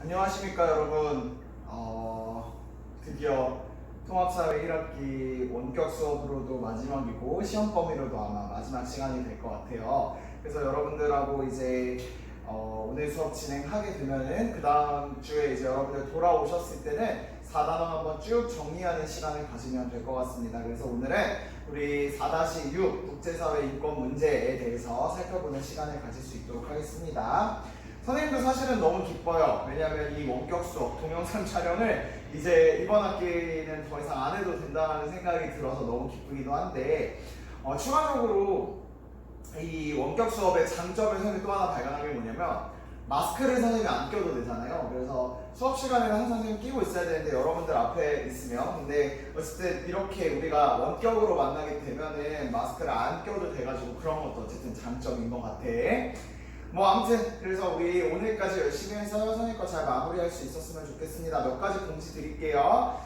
안녕하십니까 여러분. 드디어 통합사회 1학기 원격 수업으로도 마지막이고 시험 범위로도 아마 마지막 시간이 될 것 같아요. 그래서 여러분들하고 이제 오늘 수업 진행하게 되면은 그 다음 주에 이제 여러분들 돌아오셨을 때는 4단원 한번 쭉 정리하는 시간을 가지면 될 것 같습니다. 그래서 오늘은 우리 4-6 국제사회 인권 문제에 대해서 살펴보는 시간을 가질 수 있도록 하겠습니다. 선생님도 사실은 너무 기뻐요. 왜냐하면 이 원격 수업, 동영상 촬영을 이제 이번 학기는 더 이상 안 해도 된다는 생각이 들어서 너무 기쁘기도 한데 추가적으로 이 원격 수업의 장점을 선생님이 또 하나 발견한 게 뭐냐면 마스크를 선생님이 안 껴도 되잖아요. 그래서 수업 시간에는 항상 선생님 끼고 있어야 되는데 여러분들 앞에 있으면 근데 어쨌든 이렇게 우리가 원격으로 만나게 되면은 마스크를 안 껴도 돼가지고 그런 것도 어쨌든 장점인 것 같아. 뭐 아무튼 그래서 우리 오늘까지 열심히 해서 선생님 거 잘 마무리할 수 있었으면 좋겠습니다. 몇 가지 공지 드릴게요.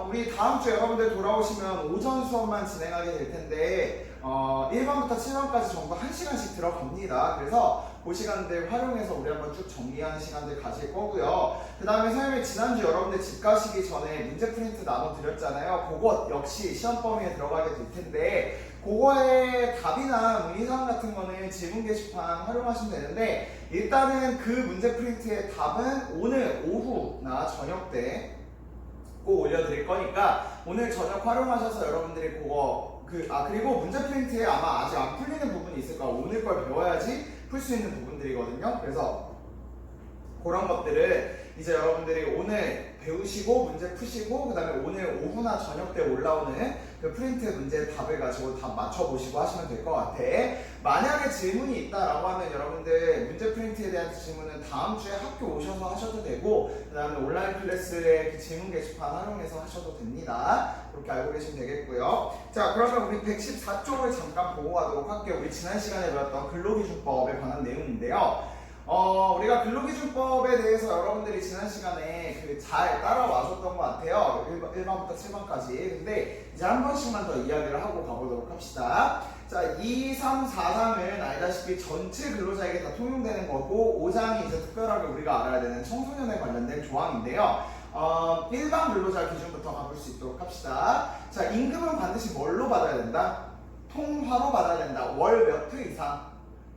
우리 다음 주 여러분들 돌아오시면 오전 수업만 진행하게 될 텐데 1번부터 7번까지 전부 1시간씩 들어갑니다. 그래서 그 시간들 활용해서 우리 한번 쭉 정리하는 시간들 가질 거고요. 그 다음에 선생님이 지난주 여러분들 집 가시기 전에 문제 프린트 나눠드렸잖아요. 그것 역시 시험 범위에 들어가게 될 텐데 그거의 답이나 문의사항 같은 거는 질문 게시판 활용하시면 되는데 일단은 그 문제 프린트의 답은 오늘 오후나 저녁 때 꼭 올려드릴 거니까 오늘 저녁 활용하셔서 여러분들이 그거 그리고 문제 프린트에 아마 아직 안 풀리는 부분이 있을 거야. 오늘 걸 배워야지 풀 수 있는 부분들이거든요. 그래서 그런 것들을 이제 여러분들이 오늘 배우시고 문제 푸시고 그 다음에 오늘 오후나 저녁 때 올라오는 그 프린트 문제 답을 가지고 답 맞춰보시고 하시면 될 것 같아. 만약에 질문이 있다라고 하면 여러분들 문제 프린트에 대한 질문은 다음 주에 학교 오셔서 하셔도 되고 그 다음에 온라인 클래스의 그 질문 게시판 활용해서 하셔도 됩니다. 그렇게 알고 계시면 되겠고요. 자, 그러면 우리 114쪽을 잠깐 보고 가도록 할게요. 우리 지난 시간에 배웠던 근로기준법에 관한 내용인데요. 우리가 근로기준법에 대해서 여러분들이 지난 시간에 잘 따라와줬던 것 같아요. 1번부터 7번까지. 근데 이제 한 번씩만 더 이야기를 하고 가보도록 합시다. 자, 2, 3, 4장은 알다시피 전체 근로자에게 다 통용되는 거고 5장이 이제 특별하게 우리가 알아야 되는 청소년에 관련된 조항인데요. 일반 근로자 기준부터 가볼 수 있도록 합시다. 자, 임금은 반드시 뭘로 받아야 된다? 통화로 받아야 된다. 월 몇 회 이상?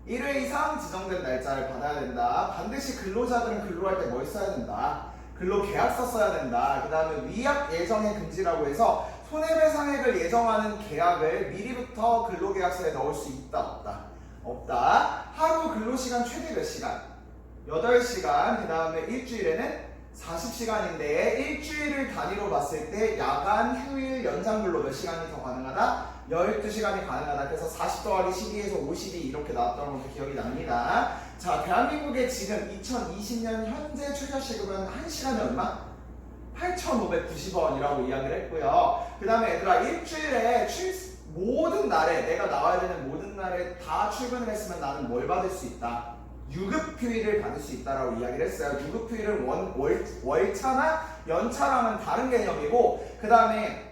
1회 이상 지정된 날짜를 받아야 된다. 반드시 근로자들은 근로할 때 뭘 써야 된다. 근로계약서 써야 된다. 그 다음에 위약 예정의 금지라고 해서 손해배상액을 예정하는 계약을 미리부터 근로계약서에 넣을 수 있다 없다? 없다. 하루 근로시간 최대 몇 시간? 8시간. 그 다음에 일주일에는 40시간인데 일주일을 단위로 봤을 때 야간, 휴일, 연장 근로 몇 시간이 더 가능하다? 12시간이 가능하다. 그래서 40 더하기 12에서 50이 이렇게 나왔던 것도 기억이 납니다. 자, 대한민국의 지금 2020년 현재 최저시급은 1시간에 얼마? 8,590원이라고 이야기를 했고요. 그 다음에 얘들아 일주일에 모든 날에 내가 나와야 되는 모든 날에 다 출근을 했으면 나는 뭘 받을 수 있다? 유급휴일을 받을 수 있다라고 이야기를 했어요. 유급휴일은 월차나 연차랑은 다른 개념이고 그 다음에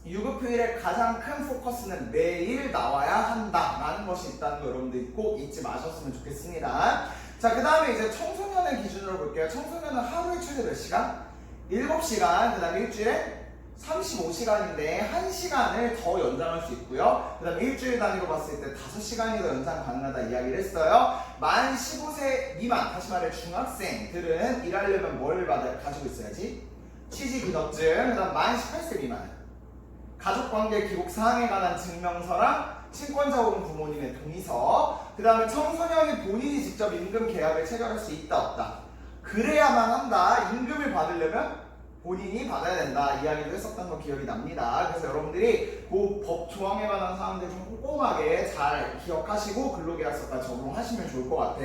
유급휴일의 가장 큰 포커스는 매일 나와야 한다라는 것이 있다는 거 여러분들 꼭 잊지 마셨으면 좋겠습니다. 자, 그 다음에 이제 청소년의 기준으로 볼게요. 청소년은 하루에 최대 몇 시간? 7시간. 그 다음에 일주일에 35시간인데 1시간을 더 연장할 수 있고요. 그 다음에 일주일 단위로 봤을 때 5시간이 더 연장 가능하다 이야기를 했어요. 만 15세 미만, 다시 말해 중학생들은 일하려면 뭘 가지고 있어야지? 취직인업증. 그 다음 만 18세 미만 가족관계 기록 사항에 관한 증명서랑 친권자 혹은 부모님의 동의서. 그 다음에 청소년이 본인이 직접 임금 계약을 체결할 수 있다 없다? 그래야만 한다. 임금을 받으려면 본인이 받아야 된다 이야기도 했었던 거 기억이 납니다. 그래서 여러분들이 그 법 조항에 관한 사항들 좀 꼼꼼하게 잘 기억하시고 근로계약서까지 적용하시면 좋을 것 같아.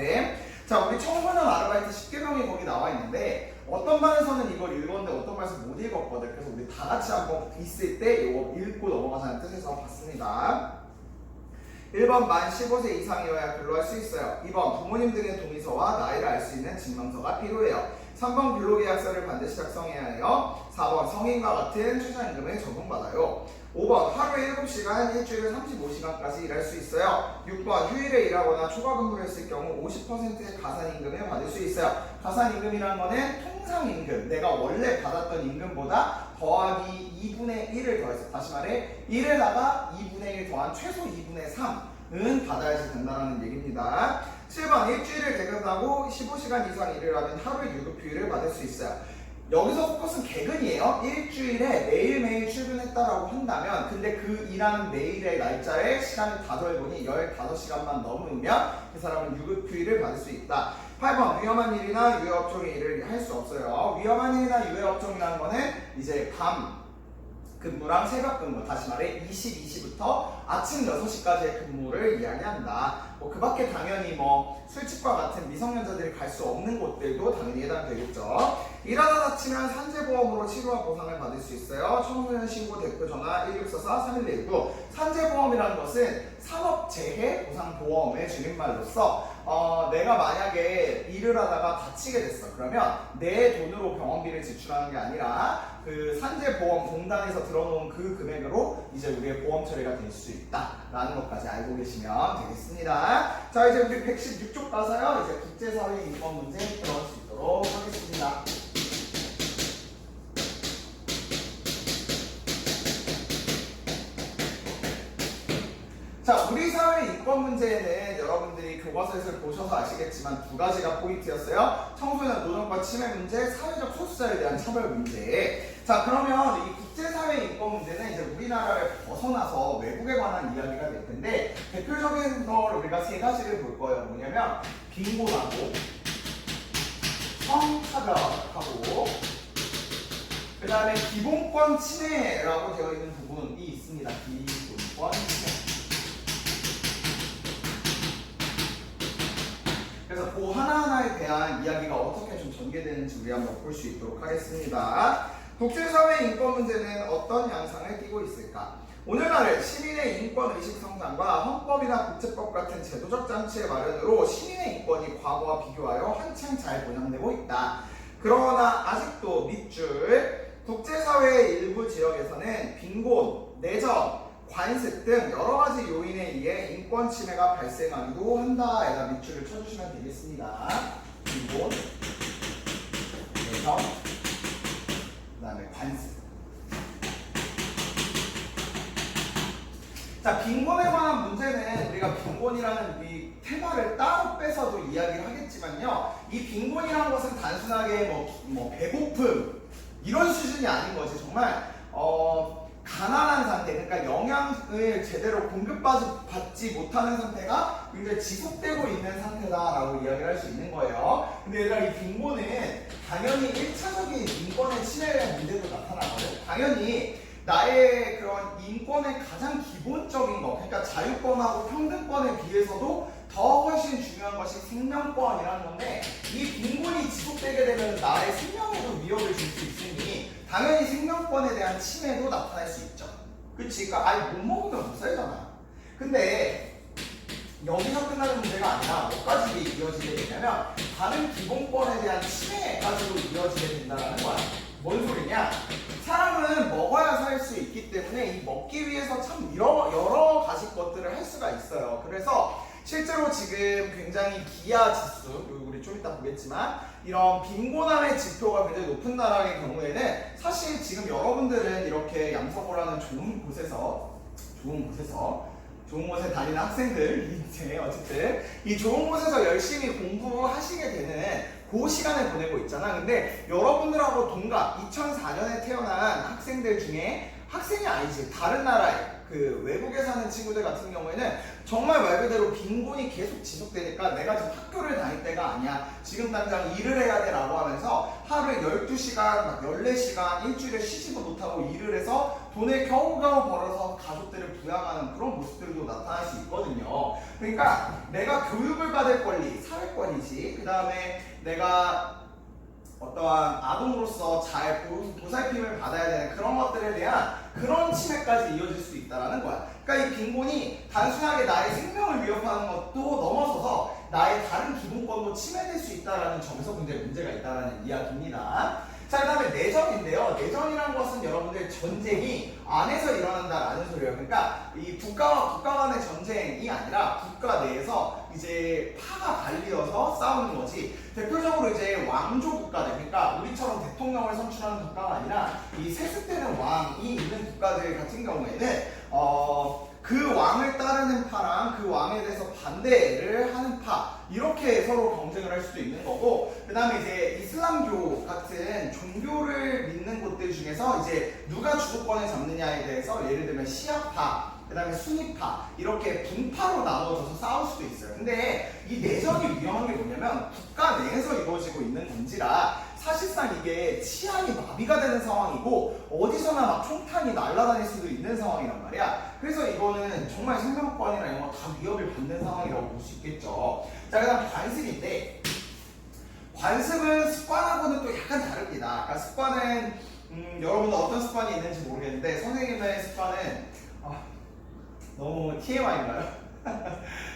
자, 우리 청소년 아르바이트 10개명이 거기 나와 있는데 어떤 반에서는 이걸 읽었는데 어떤 반에서 못 읽었거든. 그래서 우리 다 같이 한번 있을 때 이거 읽고 넘어가자는 뜻에서 봤습니다. 1번 만 15세 이상이어야 근로할 수 있어요. 2번 부모님 등의 동의서와 나이를 알 수 있는 증명서가 필요해요. 3번 근로계약서를 반드시 작성해야 해요. 4번 성인과 같은 최저임금을 적용받아요. 5번 하루에 7시간, 일주일에 35시간까지 일할 수 있어요. 6번 휴일에 일하거나 초과 근무를 했을 경우 50%의 가산임금을 받을 수 있어요. 가산임금이라는 거는 통상임금, 내가 원래 받았던 임금보다 더하기 2분의 1을 더해서, 다시 말해 1에다가 2분의 1 더한 최소 2분의 3은 받아야지 된다는 얘기입니다. 7번 일주일을 개근하고 15시간 이상 일을 하면 하루에 유급휴일을 받을 수 있어요. 여기서 포커스는 개근이에요. 일주일에 매일매일 출근했다라고 한다면, 근데 그 일하는 매일의 날짜에 시간을 다 더해보니 15시간만 넘으면 그 사람은 유급휴일을 받을 수 있다. 8번 위험한 일이나 유해업종의 일을 할 수 없어요. 위험한 일이나 유해업종이라는 거는 이제 밤 근무랑 새벽 근무, 다시 말해 22시부터 아침 6시까지의 근무를 이야기한다. 그 밖에 당연히 술집과 같은 미성년자들이 갈 수 없는 곳들도 당연히 해당되겠죠. 일하다 다치면 산재보험으로 치료와 보상을 받을 수 있어요. 청소년 신고 대표 전화 1644-3119. 산재보험이라는 것은 산업재해 보상보험의 줄임말로서 내가 만약에 일을 하다가 다치게 됐어. 그러면 내 돈으로 병원비를 지출하는 게 아니라 그 산재보험 공단에서 들어놓은 그 금액으로 이제 우리의 보험 처리가 될 수 있다라는 것까지 알고 계시면 되겠습니다. 자, 이제 우리 116쪽 가서요. 이제 국제사회 인권 문제 들어갈 수 있도록 하겠습니다. 자, 우리 사회 인권 문제에는 여러분들이 교과서에서 보셔서 아시겠지만 두 가지가 포인트였어요. 청소년 노동과 침해 문제, 사회적 소수자에 대한 차별 문제. 자, 그러면 이 국제사회 인권 문제는 이제 우리나라를 벗어나서 외국에 관한 이야기가 될 텐데, 대표적인 걸 우리가 세 가지를 볼 거예요. 뭐냐면 빈곤하고 성차별하고 그 다음에 기본권 침해라고 되어 있는 부분이 있습니다. 기본권 침해. 그래서 그 하나하나에 대한 이야기가 어떻게 좀 전개되는지 우리 한번 볼 수 있도록 하겠습니다. 국제사회 인권 문제는 어떤 양상을 띠고 있을까? 오늘날 시민의 인권의식 성장과 헌법이나 국제법 같은 제도적 장치의 마련으로 시민의 인권이 과거와 비교하여 한층 잘 보장되고 있다. 그러나 아직도 밑줄 국제사회의 일부 지역에서는 빈곤, 내전, 관습 등 여러 가지 요인에 의해 인권 침해가 발생하기도 한다에다 밑줄을 쳐주시면 되겠습니다. 빈곤, 내전, 그 다음에 관습. 자, 빈곤에 관한 문제는 우리가 빈곤이라는 이 테마를 따로 빼서도 이야기를 하겠지만요. 이 빈곤이라는 것은 단순하게 배고픔 이런 수준이 아닌 거지. 정말 가난한 상태, 그러니까 영양을 제대로 공급받지 못하는 상태가 굉장히 지속되고 있는 상태다라고 이야기를 할 수 있는 거예요. 근데 얘들아, 이 빈곤은 당연히 1차적인 인권의 침해 문제도 나타나거든. 당연히 나의 그런 인권의 가장 기본적인 거, 그러니까 자유권하고 평등권에 비해서도 더 훨씬 중요한 것이 생명권이라는 건데, 이 빈곤이 지속되게 되면 나의 생명에도 위협을 줄 수 있으니 당연히 생명권에 대한 침해도 나타날 수 있죠. 그치? 그러니까 아예 못 먹으면 못 살잖아. 근데 여기서 끝나는 문제가 아니라 뭐까지 이어지게 되냐면 다른 기본권에 대한 침해까지도 이어지게 된다는 거야. 뭔 소리냐? 사람은 먹어야 살 수 있기 때문에 이 먹기 위해서 참 여러 가지 것들을 할 수가 있어요. 그래서 실제로 지금 굉장히 기아 지수, 우리 좀 이따 보겠지만 이런 빈곤함의 지표가 굉장히 높은 나라의 경우에는 사실 지금 여러분들은 이렇게 양서고라는 좋은 곳에 다니는 학생들, 이제 어쨌든 이 좋은 곳에서 열심히 공부하시게 되는 그 시간을 보내고 있잖아. 근데 여러분들하고 동갑 2004년에 태어난 학생들 중에, 학생이 아니지, 다른 나라에 그 외국에 사는 친구들 같은 경우에는 정말 말 그대로 빈곤이 계속 지속되니까 내가 지금 학교를 다닐 때가 아니야, 지금 당장 일을 해야 돼 라고 하면서 하루에 12시간, 14시간 일주일에 쉬지도 못하고 일을 해서 돈을 겨우겨우 벌어서 가족들을 부양하는 그런 모습들도 나타날 수 있거든요. 그러니까 내가 교육을 받을 권리, 사회권이지, 그 다음에 내가 어떠한 아동으로서 잘 보살핌을 받아야 되는 그런 것들에 대한 그런 침해까지 이어질 수 있다는 거야. 그러니까 이 빈곤이 단순하게 나의 생명을 위협하는 것도 넘어서서 나의 다른 기본권도 침해될 수 있다라는 점에서 문제가 있다라는 이야기입니다. 자, 그 다음에 내전인데요. 내전이라는 것은 여러분들 전쟁이 안에서 일어난다라는 소리예요. 그러니까 이 국가와 국가 간의 전쟁이 아니라 국가 내에서 이제 파가 갈리어서 싸우는 거지. 대표적으로 이제 왕조 국가들, 그러니까 우리처럼 대통령을 선출하는 국가가 아니라 이 세습되는 왕이 있는 국가들 같은 경우에는 그 왕을 따르는 파랑 그 왕에 대해서 반대를 하는 파, 이렇게 서로 경쟁을 할 수도 있는 거고, 그 다음에 이제 이슬람교 같은 종교를 믿는 곳들 중에서 이제 누가 주도권을 잡느냐에 대해서 예를 들면 시아파, 그 다음에 수니파, 이렇게 분파로 나눠져서 싸울 수도 있어요. 근데 이 내전이 위험한 게 뭐냐면 국가 내에서 이루어지고 있는 건지라 사실상 이게 치안이 마비가 되는 상황이고 어디서나 막 총탄이 날아다닐 수도 있는 상황이란 말이야. 그래서 이거는 정말 생명권이나 이런 거 다 위협을 받는 상황이라고 볼 수 있겠죠. 자, 그 다음 관습인데, 관습은 습관하고는 또 약간 다릅니다. 그러니까 습관은 여러분은 어떤 습관이 있는지 모르겠는데 선생님의 습관은 너무 TMI인가요?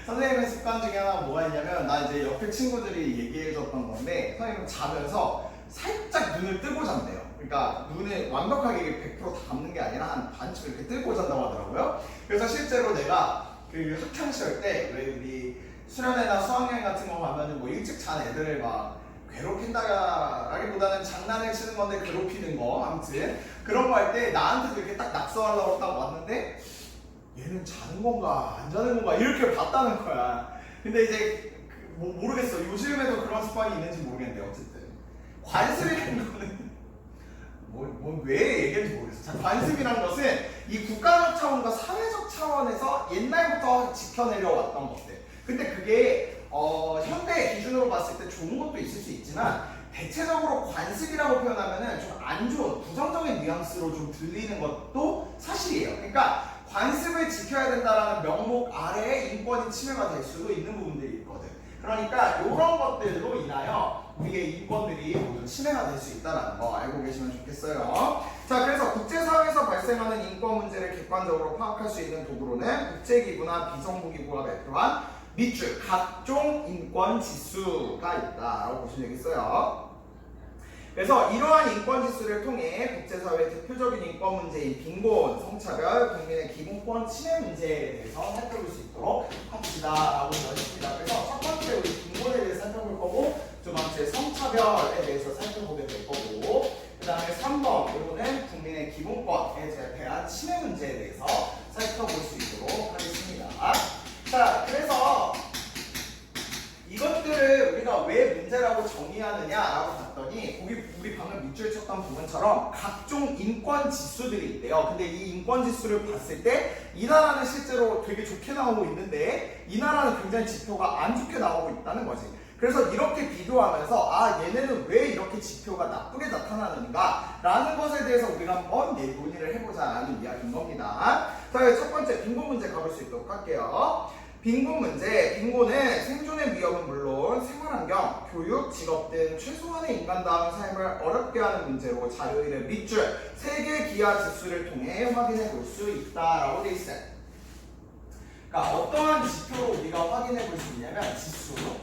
선생님의 습관 중에 하나 뭐가 있냐면, 나 이제 옆에 친구들이 얘기해줬던 건데, 선생님은 자면서 살짝 눈을 뜨고 잔대요. 그러니까 눈을 완벽하게 100% 다 감는 게 아니라 한 반쯤 이렇게 뜨고 잔다고 하더라고요. 그래서 실제로 내가 그 학창시절 때 왜 우리 수련회나 수학여행 같은 거 가면은 뭐 일찍 잔 애들을 막 괴롭힌다라기보다는 장난을 치는 건데 괴롭히는 거, 아무튼 그런 거 할 때 나한테도 이렇게 딱 낙서하려고 딱 왔는데 얘는 자는 건가 안 자는 건가 이렇게 봤다는 거야. 근데 이제 뭐 모르겠어. 요즘에도 그런 습관이 있는지 모르겠는데 어쨌든 관습이라는 거는 왜 얘기했는지 모르겠어. 자, 관습이라는 것은 이 국가적 차원과 사회적 차원에서 옛날부터 지켜내려왔던 것들. 근데 그게 현대 기준으로 봤을 때 좋은 것도 있을 수 있지만 대체적으로 관습이라고 표현하면은 좀 안 좋은 부정적인 뉘앙스로 좀 들리는 것도 사실이에요. 그러니까 관습을 지켜야 된다는 명목 아래에 인권이 침해가 될 수도 있는 부분들이 있거든. 그러니까 이런 것들로 인하여 우리의 인권들이 모두 침해가 될 수 있다는 거 알고 계시면 좋겠어요. 자, 그래서 국제사회에서 발생하는 인권 문제를 객관적으로 파악할 수 있는 도구로는 국제기구나 비정부기구가 발표한 밑줄 각종 인권 지수가 있다라고 보시면 되겠어요. 그래서 이러한 인권 지수를 통해 국제사회의 대표적인 인권 문제인 빈곤, 성차별, 국민의 기본권 침해 문제에 대해서 살펴볼 수 있도록 합시다라고 되어있습니다. 그래서 첫 번째 우리 빈곤에 대해서 살펴볼 거고, 두 번째 성차별에 대해서 살펴보게 될 거고, 그 다음에 3번으로는 국민의 기본권에 대한 침해 문제에 대해서 살펴볼 수 있도록 하겠습니다. 자, 그래서 이것들을 우리가 왜 문제라고 정의하느냐라고 봤더니 우리 방금 밑줄 쳤던 부분처럼 각종 인권 지수들이 있대요. 근데 이 인권 지수를 봤을 때 이 나라는 실제로 되게 좋게 나오고 있는데 이 나라는 굉장히 지표가 안 좋게 나오고 있다는 거지. 그래서 이렇게 비교하면서 얘네는 왜 이렇게 지표가 나쁘게 나타나는가 라는 것에 대해서 우리가 한번 논의를 해보자라는 이야기인 겁니다. 자, 첫 번째 빈곤 문제 가볼 수 있도록 할게요. 빈곤 문제, 빈곤은 생존의 위협은 물론 생활환경, 교육, 직업 등 최소한의 인간다운 삶을 어렵게 하는 문제로 자료일의 밑줄 3개 기하 지수를 통해 확인해 볼 수 있다라고 되어 있어요. 그러니까 어떠한 지표로 우리가 확인해 볼 수 있냐면 지수로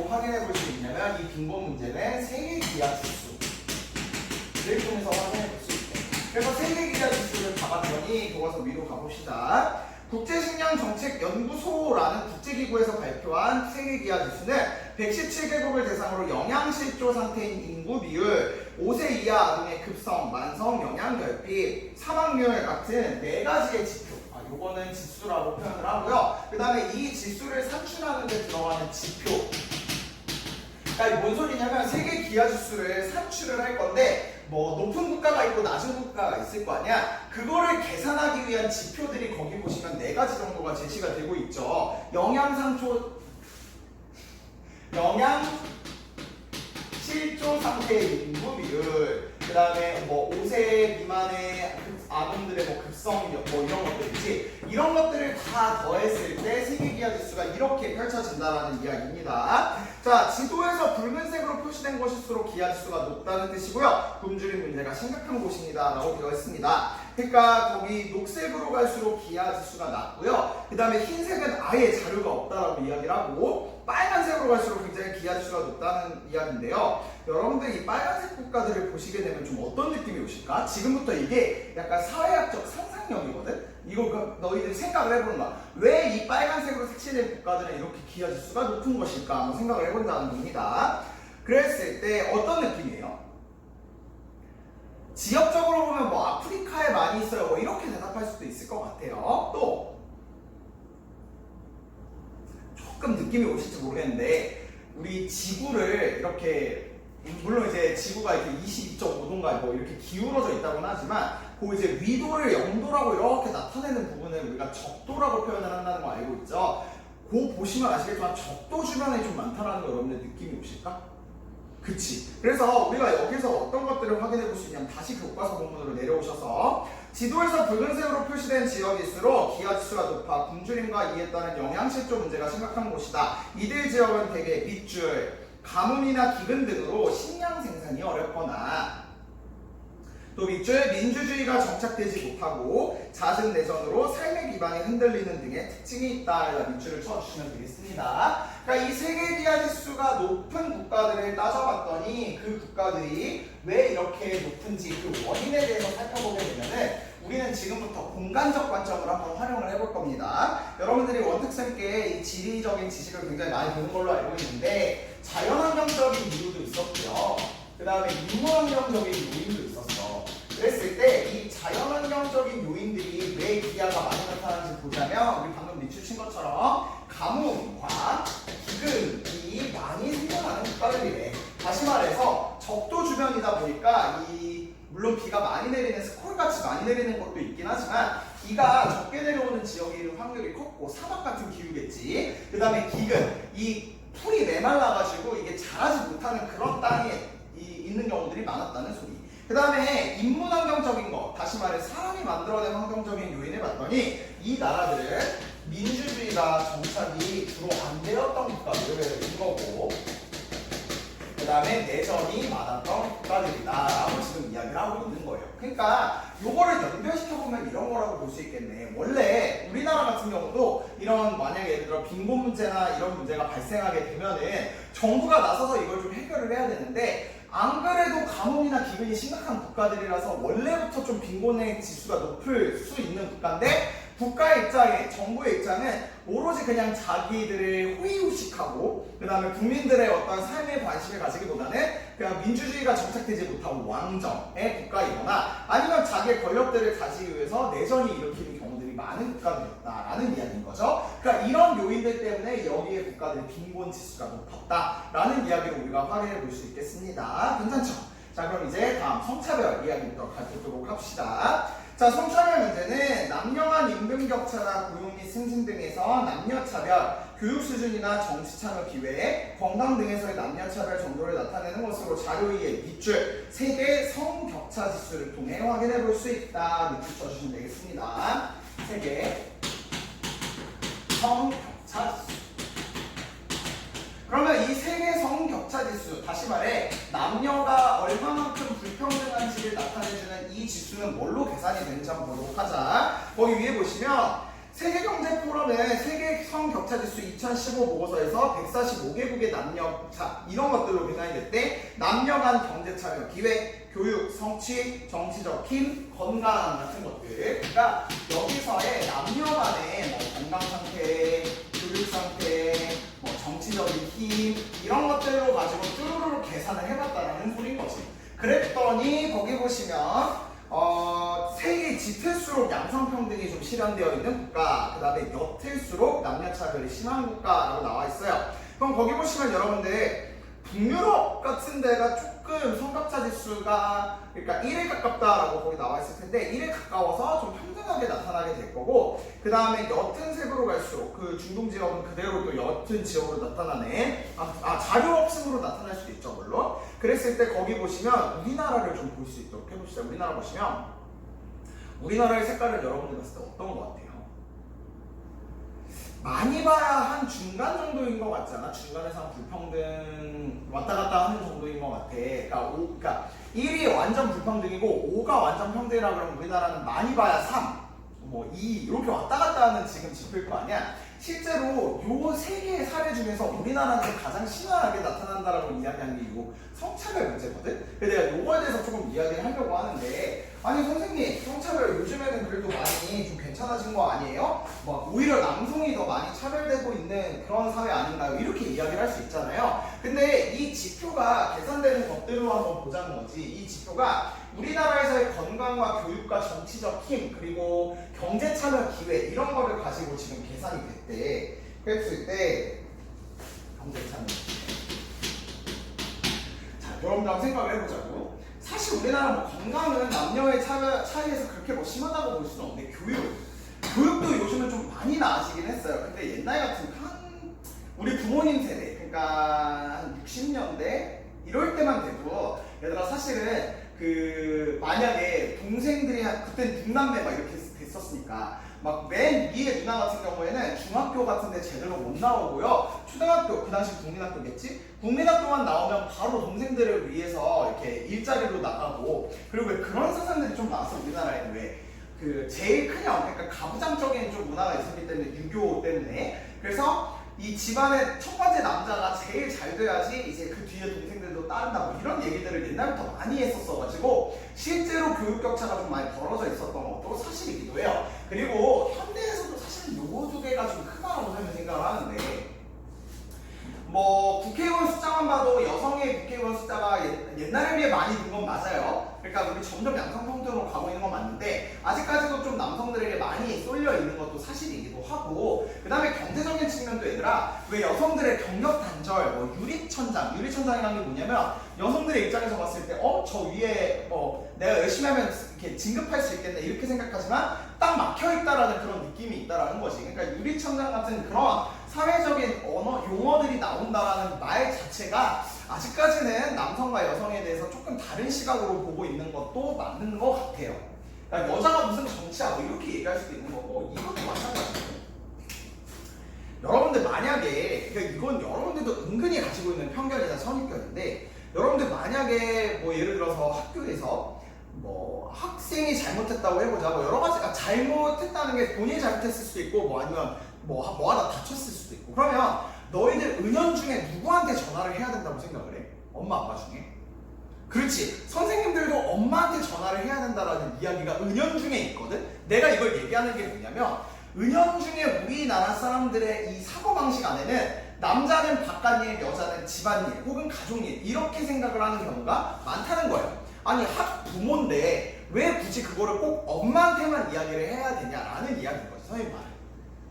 확인해 볼 수 있냐면 이 빈곤 문제는 3개 기하 지수를 통해서 확인해 볼 수 있대. 그래서 3개 기하 지수를 잡았더니 교과서 위로 가봅시다. 국제식량정책연구소라는 국제기구에서 발표한 세계기하 지수는 117개국을 대상으로 영양실조 상태인 인구 비율, 5세 이하 아동의 급성, 만성 영양결핍, 사망률 같은 4가지의 지표, 요거는 지수라고 표현을 하고요. 그 다음에 이 지수를 산출하는 데 들어가는 지표, 그러니까 뭔 소리냐면 세계 기하 지수를 산출을 할 건데 뭐 높은 국가가 있고 낮은 국가가 있을 거 아니야. 그거를 계산하기 위한 지표들이 거기 보시면 4가지 정도가 제시가 되고 있죠. 영양실조 상태의 인구 비율, 그 다음에 뭐 5세 미만의 아동들의 뭐 급성 뭐 이런 것들이지. 이런 것들을 다 더했을 때 세계기하 지수가 이렇게 펼쳐진다는 이야기입니다. 자, 지도에서 붉은색으로 표시된 곳일수록 기하 지수가 높다는 뜻이고요. 굶주린 문제가 심각한 곳입니다 라고 되어 있습니다. 그러니까 거기 녹색으로 갈수록 기하 지수가 낮고요. 그 다음에 흰색은 아예 자료가 없다라고 이야기를 하고, 빨간색으로 갈수록 굉장히 기하지수가 높다는 이야기인데요. 여러분들 이 빨간색 국가들을 보시게 되면 좀 어떤 느낌이 오실까? 지금부터 이게 약간 사회학적 상상력이거든? 이거 너희들 생각을 해보는 거야. 왜 이 빨간색으로 색칠된 국가들은 이렇게 기하지수가 높은 것일까? 한번 생각을 해본다는 겁니다. 그랬을 때 어떤 느낌이에요? 지역적으로 보면 뭐 아프리카에 많이 있어요. 뭐 이렇게 대답할 수도 있을 것 같아요. 또 조금 느낌이 오실지 모르겠는데 우리 지구를 이렇게 물론 이제 지구가 이렇게 22.5도인가 뭐 이렇게 기울어져 있다고는 하지만 그 이제 위도를 0도라고 이렇게 나타내는 부분을 우리가 적도라고 표현을 한다는 거 알고 있죠? 그 보시면 아시겠지만 적도 주변에 좀 많다는 거 여러분들 느낌이 오실까? 그치. 그래서 우리가 여기서 어떤 것들을 확인해 볼 수 있냐면 다시 교과서 본문으로 내려오셔서 지도에서 붉은색으로 표시된 지역일수록 기하지수가 높아 굶주림과 이에 따른 영양실조 문제가 심각한 곳이다. 이들 지역은 대개 밑줄, 가뭄이나 기근 등으로 식량 생산이 어렵거나 또 밑줄, 민주주의가 정착되지 못하고 잦은 내전으로 삶의 기반이 흔들리는 등의 특징이 있다. 밑줄을 쳐주시면 되겠습니다. 그러니까 이 세계 기하지수가 높은 국가들을 따져봤더니 그 국가들이 왜 이렇게 높은지 그 원인에 대해서 살펴보게 되면은 우리는 지금부터 공간적 관점을 한번 활용을 해볼 겁니다. 여러분들이 원특쌤께 이 지리적인 지식을 굉장히 많이 보는 걸로 알고 있는데 자연환경적인 이유도 있었고요. 그 다음에 인문환경적인 요인도 있었어. 그랬을 때 이 자연환경적인 요인들이 왜 기하가 많이 나타나는지 보자면 우리 방금 밑줄 친 것처럼 가뭄과 기근이 많이 생겨나는 국가들이래. 다시 말해서 적도 주변이다 보니까 물론 비가 많이 내리는 스콜같이 많이 내리는 것도 있긴 하지만 비가 적게 내려오는 지역일 확률이 컸고 사막 같은 기후겠지. 그 다음에 기근, 이 풀이 메말라가지고 이게 자라지 못하는 그런 땅에 있는 경우들이 많았다는 소리. 그 다음에 인문환경적인 거, 다시 말해 사람이 만들어낸 환경적인 요인을 봤더니 이 나라들은 민주주의가 정착이 주로 안 되었던 국가들인 거고 그 다음에 내전이 많았던 국가들이다 라고 지금 이야기를 하고 있는 거예요. 그러니까 요거를 연결시켜보면 이런 거라고 볼 수 있겠네. 원래 우리나라 같은 경우도 이런 만약에 예를 들어 빈곤 문제나 이런 문제가 발생하게 되면은 정부가 나서서 이걸 좀 해결을 해야 되는데 안 그래도 가뭄이나 기근이 심각한 국가들이라서 원래부터 좀 빈곤의 지수가 높을 수 있는 국가인데 국가의 입장에, 정부의 입장은 오로지 그냥 자기들을 호의호식하고 그 다음에 국민들의 어떤 삶에 관심을 가지기보다는 그냥 민주주의가 정착되지 못한 왕정의 국가이거나 아니면 자기의 권력들을 가지기 위해서 내전이 일으키는 경우들이 많은 국가들이었다라는 이야기인 거죠. 그러니까 이런 요인들 때문에 여기에 국가들의 빈곤 지수가 높았다라는 이야기를 우리가 확인해 볼 수 있겠습니다. 괜찮죠? 자, 그럼 이제 다음 성차별 이야기부터 가보도록 합시다. 자, 성차별 문제는 남녀 간 임금 격차나 고용 및 승진 등에서 남녀 차별, 교육 수준이나 정치 참여 기회, 건강 등에서의 남녀 차별 정도를 나타내는 것으로 자료 2의 밑줄, 세계 성격차 지수를 통해 확인해 볼 수 있다. 밑줄 쳐주시면 되겠습니다. 세계 성격차 지수. 그러면 이 세계 성격차 지수, 다시 말해 남녀가 얼마만큼 불평등한지를 나타내주는 이 지수는 뭘로 계산이 되는지 한번 보도록 하자. 거기 위에 보시면 세계경제포럼은 세계 성격차 지수 2015 보고서에서 145개국의 남녀차 이런 것들로 계산이 됐대. 남녀 간 경제 참여 기회, 교육, 성취, 정치적 힘, 건강 같은 것들. 그러니까 여기서의 남녀 간의 뭐 건강 상태, 교육 상태, 뭐 정치적인 힘 이런 것들로 가지고 쭈루루루 계산을 해봤다라는 소리인 거지. 그랬더니 거기 보시면 세계 짙을수록 양성평등이 좀 실현되어 있는 국가, 그 다음에 옅을수록 남녀차별이 심한 국가라고 나와 있어요. 그럼 거기 보시면 여러분들 북유럽 같은 데가 조금 성격차 지수가 그러니까 1에 가깝다라고 거기 나와 있을 텐데 1에 가까워서 좀 평등하게 나타나게 될 거고, 그 다음에 옅은 색으로 갈수록 그 중동 지역은 그대로 또 옅은 지역으로 나타나네. 자료 없음으로 나타날 수도 있죠 물론. 그랬을 때 거기 보시면 우리나라를 좀 볼 수 있도록 해봅시다. 우리나라 보시면 우리나라의 색깔을 여러분들 봤을 때 어떤 것 같아요? 많이 봐야 한 중간 정도인 것 같지 않아? 중간에서 한 불평등 왔다 갔다 하는 정도인 것 같아. 그러니까 1이 완전 불평등이고 5가 완전 평등이라 그러면 우리나라는 많이 봐야 3, 뭐 2 이렇게 왔다 갔다 하는 지금 지표일 거 아니야? 실제로 요 세 개의 사례 중에서 우리나라에서 가장 심하게 나타난다라고 이야기하는 게 이 성차별 문제거든? 근데 내가 요거에 대해서 조금 이야기를 하려고 하는데, 아니 선생님, 성차별 요즘에는 그래도 많이 좀 괜찮아진 거 아니에요? 뭐 오히려 남성이 더 많이 차별되고 있는 그런 사회 아닌가요? 이렇게 이야기를 할 수 있잖아요. 근데 이 지표가 계산되는 것들로 한번 보자는 거지. 이 지표가 우리나라에서의 건강과 교육과 정치적 힘, 그리고 경제 참여 기회, 이런 거를 가지고 지금 계산이 됐대. 그랬을 때 경제 참여 기회. 자, 여러분들 한번 생각을 해보자고. 사실 우리나라 뭐 건강은 남녀의 차이에서 그렇게 뭐 심하다고 볼 수는 없는데, 교육도 요즘은 좀 많이 나아지긴 했어요. 근데 옛날 같은 우리 부모님 세대, 그러니까 한 60년대 이럴 때만 돼도 얘들아 사실은 그 만약에 동생들이 그땐 6남매 막 이렇게 됐었으니까 막 맨 위에 누나 같은 경우에는 중학교 같은데 제대로 못 나오고요. 초등학교, 그 당시 국민학교겠지? 국민학교만 나오면 바로 동생들을 위해서 이렇게 일자리로 나가고, 그리고 왜 그런 사상들이 좀 나왔어. 우리나라에는 왜 그 제일 큰 형, 그러니까 가부장적인 좀 문화가 있었기 때문에, 유교 때문에. 그래서 이 집안의 첫 번째 남자가 제일 잘 돼야지 이제 그 뒤에 동생들도 따른다, 뭐 이런 얘기들을 옛날부터 많이 했었어가지고 실제로 교육 격차가 좀 많이 벌어져 있었던 것도 사실이기도 해요. 그리고 현대에서도 사실 요 두 개가 좀 크다고 저는 생각을 하는데, 뭐 국회의원 숫자만 봐도 여성의 국회의원 숫자가 옛날에 비해 많이 는 건 맞아요. 그러니까 우리 점점 양성 평등으로 가고 있는 건 맞는데, 아직까지도 좀 남성들에게 많이 쏠려 있는 것도 사실이기도 하고, 그 다음에 경제적인 측면도 얘들아, 왜 여성들의 경력 단절, 뭐 유리천장이라는 게 뭐냐면, 여성들의 입장에서 봤을 때 저 위에 내가 열심히 하면 이렇게 진급할 수 있겠네 이렇게 생각하지만 딱 막혀있다라는 그런 느낌이 있다라는 거지. 그러니까 유리천장 같은 그런 사회적인 용어들이 나온다라는 말 자체가 아직까지는 남성과 여성에 대해서 조금 다른 시각으로 보고 있는 것도 맞는 것 같아요. 그러니까 여자가 무슨 정치야 뭐 이렇게 얘기할 수도 있는 거고, 이것도 마찬가지예요. 여러분들 만약에, 그러니까 이건 여러분들도 은근히 가지고 있는 편견이나 선입견인데, 여러분들 만약에 뭐 예를 들어서 학교에서 뭐 학생이 잘못했다고 해보자, 뭐 여러 가지 잘못했다는 게 본인이 잘못했을 수도 있고, 뭐 아니면 뭐 하다 다쳤을 수도 있고, 그러면 너희들 은연중에 누구한테 전화를 해야 된다고 생각을 해? 엄마 아빠 중에? 그렇지. 선생님들도 엄마한테 전화를 해야 된다라는 이야기가 은연중에 있거든. 내가 이걸 얘기하는 게 뭐냐면, 은연중에 우리나라 사람들의 이 사고방식 안에는 남자는 바깥일, 여자는 집안일 혹은 가족일 이렇게 생각을 하는 경우가 많다는 거예요. 아니 학부모인데 왜 굳이 그거를 꼭 엄마한테만 이야기를 해야 되냐라는 이야기인 거죠, 선생님 말은.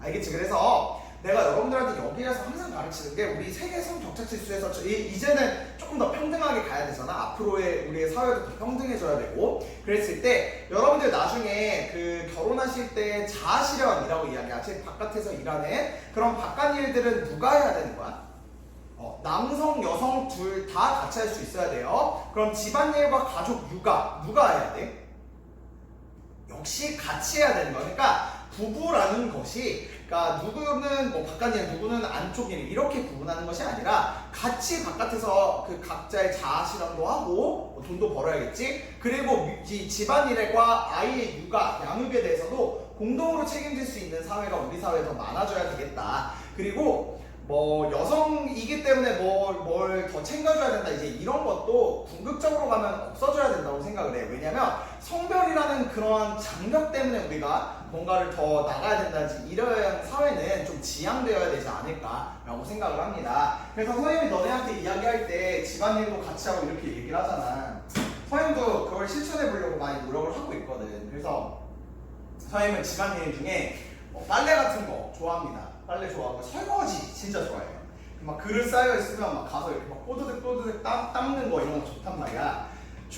알겠지? 그래서 내가 여러분들한테 여기에서 항상 가르치는 게, 우리 세계 성격차 지수에서 이제는 조금 더 평등하게 가야 되잖아. 앞으로의 우리의 사회도 더 평등해져야 되고, 그랬을 때 여러분들 나중에 그 결혼하실 때 자아실현이라고 이야기하지, 바깥에서 일하는 그런 바깥 일들은 누가 해야 되는 거야? 남성, 여성 둘 다 같이 할 수 있어야 돼요. 그럼 집안일과 가족, 육아 누가 해야 돼? 역시 같이 해야 되는 거야. 그러니까 부부라는 것이, 그러니까 누구는 뭐 바깥일, 누구는 안쪽 일 이렇게 구분하는 것이 아니라 같이 바깥에서 그 각자의 자아실현도 하고 뭐 돈도 벌어야겠지. 그리고 이 집안일과 아이의 육아, 양육에 대해서도 공동으로 책임질 수 있는 사회가 우리 사회에 더 많아져야 되겠다. 그리고 뭐 여성이기 때문에 뭘 더 챙겨줘야 된다, 이제 이런 것도 궁극적으로 가면 없어져야 된다고 생각을 해. 왜냐면 성별이라는 그런 장벽 때문에 우리가 뭔가를 더 나가야 된다든지 이런 사회는 좀 지양되어야 되지 않을까라고 생각을 합니다. 그래서 선생님이 너네한테 이야기할 때 집안일도 같이 하고 이렇게 얘기를 하잖아. 선생님도 그걸 실천해 보려고 많이 노력을 하고 있거든. 그래서 선생님은 집안일 중에 빨래 같은 거 좋아합니다. 빨래 좋아하고 설거지 진짜 좋아해요. 막 그릇 쌓여 있으면 막 가서 이렇게 막 뽀드득 닦는 거 이런 거 좋단 말이야.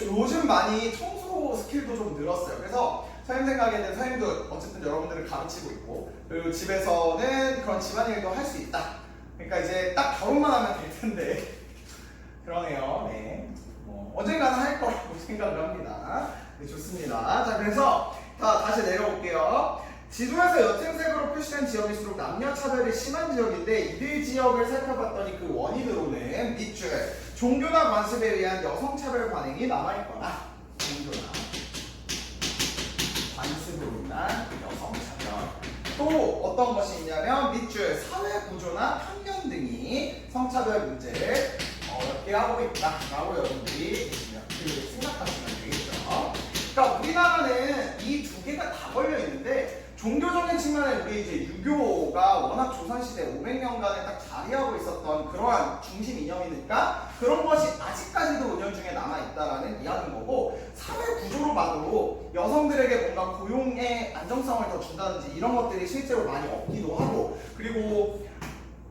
요즘 많이 청소 스킬도 좀 늘었어요. 그래서 선생님 생각에는 선생님도 어쨌든 여러분들을 가르치고 있고, 그리고 집에서는 그런 집안일도 할 수 있다. 그러니까 이제 딱 결혼만 하면 될 텐데 그러네요. 네. 언젠가는 할 거라고 생각을 합니다. 네, 좋습니다. 자, 그래서 다시 내려올게요. 지도에서 옅은색으로 표시된 지역일수록 남녀 차별이 심한 지역인데, 이들 지역을 살펴봤더니 그 원인으로는 밑줄 종교나 관습에 의한 여성 차별 관행이 남아있거나, 종교나 관습으로 인한 여성 차별 또 어떤 것이 있냐면 밑줄 사회 구조나 편견 등이 성차별 문제를 어렵게 하고 있다라고 여러분들이 생각하시면 되겠죠. 그러니까 우리나라는 이 두 개가 다 걸려 있는데 종교적인 측면에 우리 이제 유교가 워낙 조선시대 500년간에 딱 자리하고 있었던 그러한 중심 이념이니까 그런 것이 아직까지도 은연 중에 남아있다라는 이야기인 거고, 사회 구조로 봐도 여성들에게 뭔가 고용의 안정성을 더 준다든지 이런 것들이 실제로 많이 없기도 하고, 그리고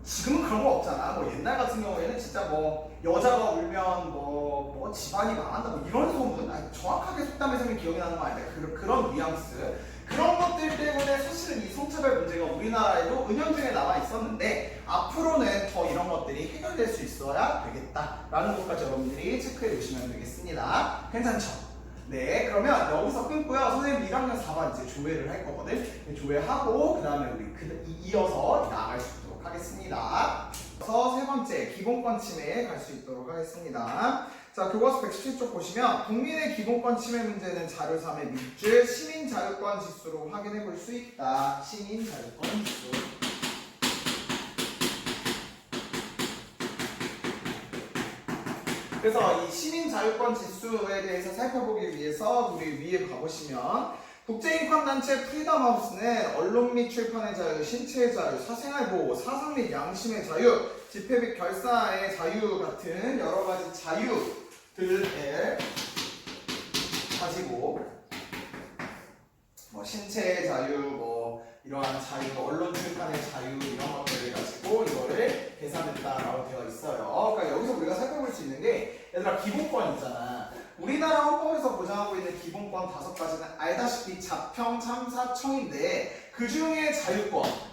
지금은 그런 거 없잖아. 뭐 옛날 같은 경우에는 진짜 뭐 여자가 울면 뭐 집안이 망한다 뭐 이런 소문, 아니, 정확하게 속담에서는 기억이 나는 거 아닌데 그런 뉘앙스, 그런 것들 때문에 사실은 이 성차별 문제가 우리나라에도 은연중에 남아 있었는데 앞으로는 더 이런 것들이 해결될 수 있어야 되겠다라는 것까지 여러분들이 체크해 주시면 되겠습니다. 괜찮죠? 네, 그러면 여기서 끊고요. 선생님 1학년 4반 이제 조회를 할 거거든. 조회하고 그 다음에 우리 이어서 나아갈 수 있도록 하겠습니다. 그래서 세 번째 기본권 침해에 갈 수 있도록 하겠습니다. 자, 교과서 117쪽 보시면 국민의 기본권 침해 문제는 자료 3의 밑줄 시민 자유권 지수로 확인해 볼 수 있다. 시민 자유권 지수. 그래서 이 시민 자유권 지수에 대해서 살펴보기 위해서 우리 위에 가보시면 국제인권단체 프리덤하우스는 언론 및 출판의 자유, 신체의 자유, 사생활 보호, 사상 및 양심의 자유, 집회 및 결사의 자유 같은 여러 가지 자유들을 가지고 뭐 신체의 자유, 뭐 이러한 자유, 언론 출판의 자유 이런 것들을 가지고 이거를 계산했다라고 되어 있어요. 그러니까 여기서 우리가 살펴볼 수 있는 게 얘들아 기본권 있잖아. 우리나라 헌법에서 보장하고 있는 기본권 5가지는 알다시피 자평, 참사, 청인데 그 중에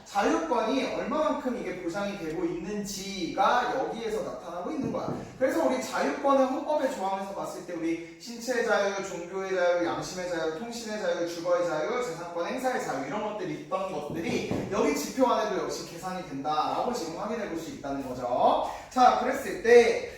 자유권이 얼마만큼 이게 보장이 되고 있는지가 여기에서 나타나고 있는 거야. 그래서 우리 자유권을 헌법의 조항에서 봤을 때 우리 신체의 자유, 종교의 자유, 양심의 자유, 통신의 자유, 주거의 자유, 재산권 행사의 자유 이런 것들이 있던 것들이 여기 지표 안에도 역시 계산이 된다라고 지금 확인해 볼 수 있다는 거죠. 자, 그랬을 때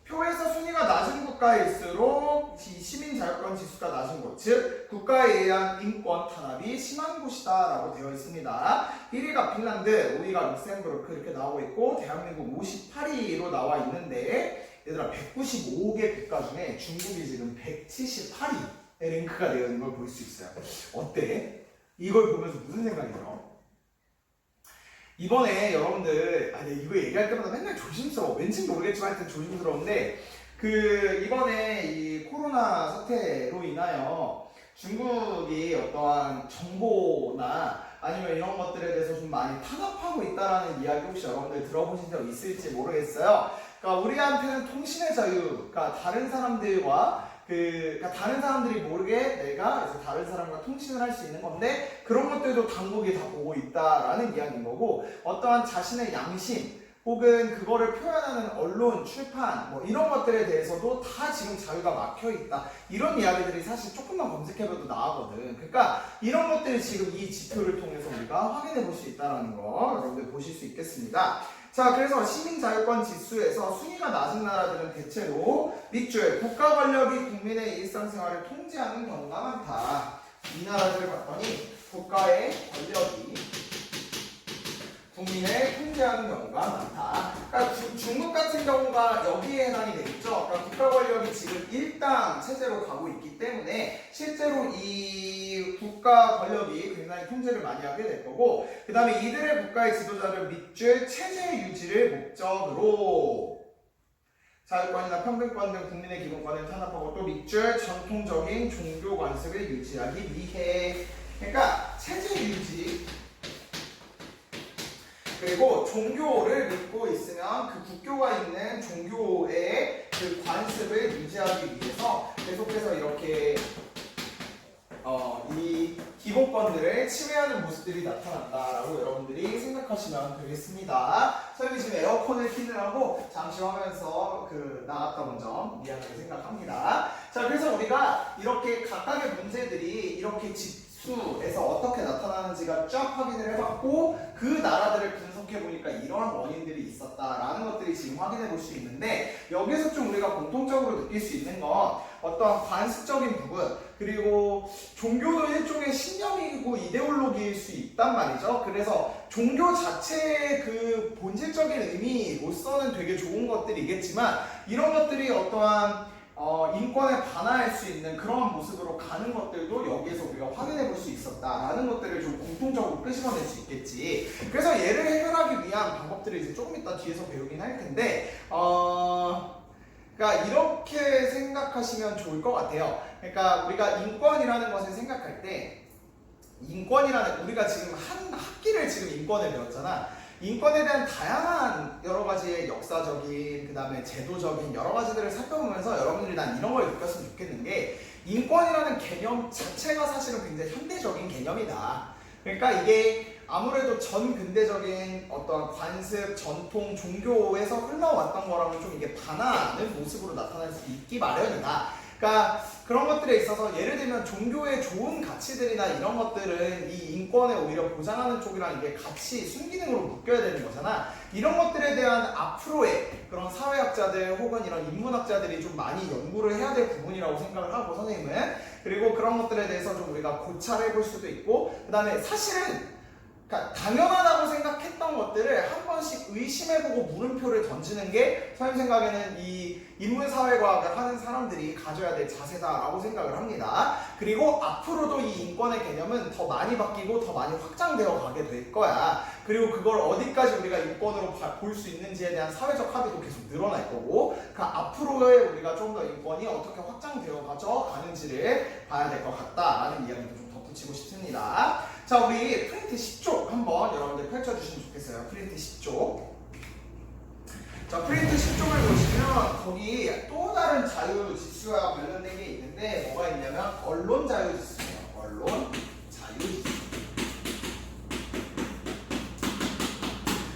표에서 순위가 낮은 국가일수록 시민 자유권 지수가 낮은 곳, 즉 국가에 의한 인권 탄압이 심한 곳이다 라고 되어 있습니다. 1위가 핀란드, 5위가 룩셈부르크 이렇게 나오고 있고 대한민국 58위로 나와 있는데 얘들아 195개 국가 중에 중국이 지금 178위에 랭크가 되어 있는 걸 볼 수 있어요. 어때? 이걸 보면서 무슨 생각이 들어? 이번에 여러분들 이거 얘기할 때마다 맨날 조심스러워. 왠지 모르겠지만 하여튼 조심스러운데 이번에 이 코로나 사태로 인하여 중국이 어떠한 정보나 아니면 이런 것들에 대해서 좀 많이 탄압하고 있다라는 이야기 혹시 여러분들 들어보신 적 있을지 모르겠어요. 그러니까 우리한테는 통신의 자유, 그러니까 다른 사람들과 그러니까 다른 사람들이 모르게 내가 그래서 다른 사람과 통신을 할 수 있는 건데 그런 것들도 당국이 다 보고 있다라는 이야기인 거고, 어떠한 자신의 양심 혹은 그거를 표현하는 언론, 출판 뭐 이런 것들에 대해서도 다 지금 자유가 막혀 있다 이런 이야기들이 사실 조금만 검색해봐도 나오거든. 그러니까 이런 것들을 지금 이 지표를 통해서 우리가 확인해 볼 수 있다는 거 여러분들 보실 수 있겠습니다. 자, 그래서 시민자유권 지수에서 순위가 낮은 나라들은 대체로 밑줄 국가 권력이 국민의 일상생활을 통제하는 경우가 많다. 이 나라들을 봤더니 국가의 권력이 국민을 통제하는 경우가 많다. 그러니까 중국 같은 경우가 여기에 해당이 되겠죠. 그러니까 국가 권력이 지금 일당 체제로 가고 있기 때문에 실제로 이 국가 권력이 굉장히 통제를 많이 하게 될 거고, 그 다음에 이들의 국가의 지도자를 밑줄 체제 유지를 목적으로 자유권이나 평등권 등 국민의 기본권을 탄압하고, 또 밑줄 전통적인 종교 관습을 유지하기 위해, 그러니까 체제 유지 그리고 종교를 믿고 있으면 그 국교가 있는 종교의 그 관습을 유지하기 위해서 계속해서 이렇게 이 기본권들을 침해하는 모습들이 나타난다라고 여러분들이 생각하시면 되겠습니다. 선생님이 지금 에어컨을 키느라고 잠시 하면서 나갔던 점 미안하게 생각합니다. 자, 그래서 우리가 이렇게 각각의 문제들이 이렇게 수에서 어떻게 나타나는지가 쫙 확인을 해봤고 그 나라들을 분석해보니까 이러한 원인들이 있었다라는 것들이 지금 확인해 볼 수 있는데 여기서 좀 우리가 공통적으로 느낄 수 있는 건 어떠한 관습적인 부분 그리고 종교도 일종의 신념이고 이데올로기일 수 있단 말이죠. 그래서 종교 자체의 그 본질적인 의미로서는 되게 좋은 것들이겠지만 이런 것들이 어떠한 인권에 반할 수 있는 그런 모습으로 가는 것들도 여기에서 우리가 확인해 볼 수 있었다라는 것들을 좀 공통적으로 끄집어낼 수 있겠지. 그래서 얘를 해결하기 위한 방법들을 이제 조금 이따 뒤에서 배우긴 할 텐데, 그러니까 이렇게 생각하시면 좋을 것 같아요. 그러니까 우리가 인권이라는 것을 생각할 때, 인권이라는 우리가 지금 한 학기를 지금 인권을 배웠잖아. 인권에 대한 다양한 여러 가지의 역사적인 그 다음에 제도적인 여러 가지들을 살펴보면서 여러분들이 난 이런 걸 느꼈으면 좋겠는 게 인권이라는 개념 자체가 사실은 굉장히 현대적인 개념이다. 그러니까 이게 아무래도 전 근대적인 어떤 관습, 전통, 종교에서 흘러왔던 거랑은 좀 이게 반하는 모습으로 나타날 수 있기 마련이다. 그러니까 그런 것들에 있어서 예를 들면 종교의 좋은 가치들이나 이런 것들은 이 인권에 오히려 보장하는 쪽이랑 이게 같이 순기능으로 묶여야 되는 거잖아. 이런 것들에 대한 앞으로의 그런 사회학자들 혹은 이런 인문학자들이 좀 많이 연구를 해야 될 부분이라고 생각을 하고 선생님은 그리고 그런 것들에 대해서 좀 우리가 고찰을 해볼 수도 있고 그 다음에 사실은 그러니까 당연하다고 생각했던 것들을 한 번씩 의심해보고 물음표를 던지는 게 선생님 생각에는 이 인문사회과학을 하는 사람들이 가져야 될 자세다라고 생각을 합니다. 그리고 앞으로도 이 인권의 개념은 더 많이 바뀌고 더 많이 확장되어 가게 될 거야. 그리고 그걸 어디까지 우리가 인권으로 볼 수 있는지에 대한 사회적 합의도 계속 늘어날 거고 그러니까 앞으로의 우리가 좀 더 인권이 어떻게 확장되어 가는지를 봐야 될 것 같다라는 이야기도 좀 덧붙이고 싶습니다. 자, 우리 프린트 10쪽 한번 여러분들 펼쳐주시면 좋겠어요. 프린트 10쪽. 자, 프린트 10쪽을 보시면 거기 또 다른 자유지수와 관련된 게 있는데 뭐가 있냐면 언론 자유지수예요. 언론 자유지수.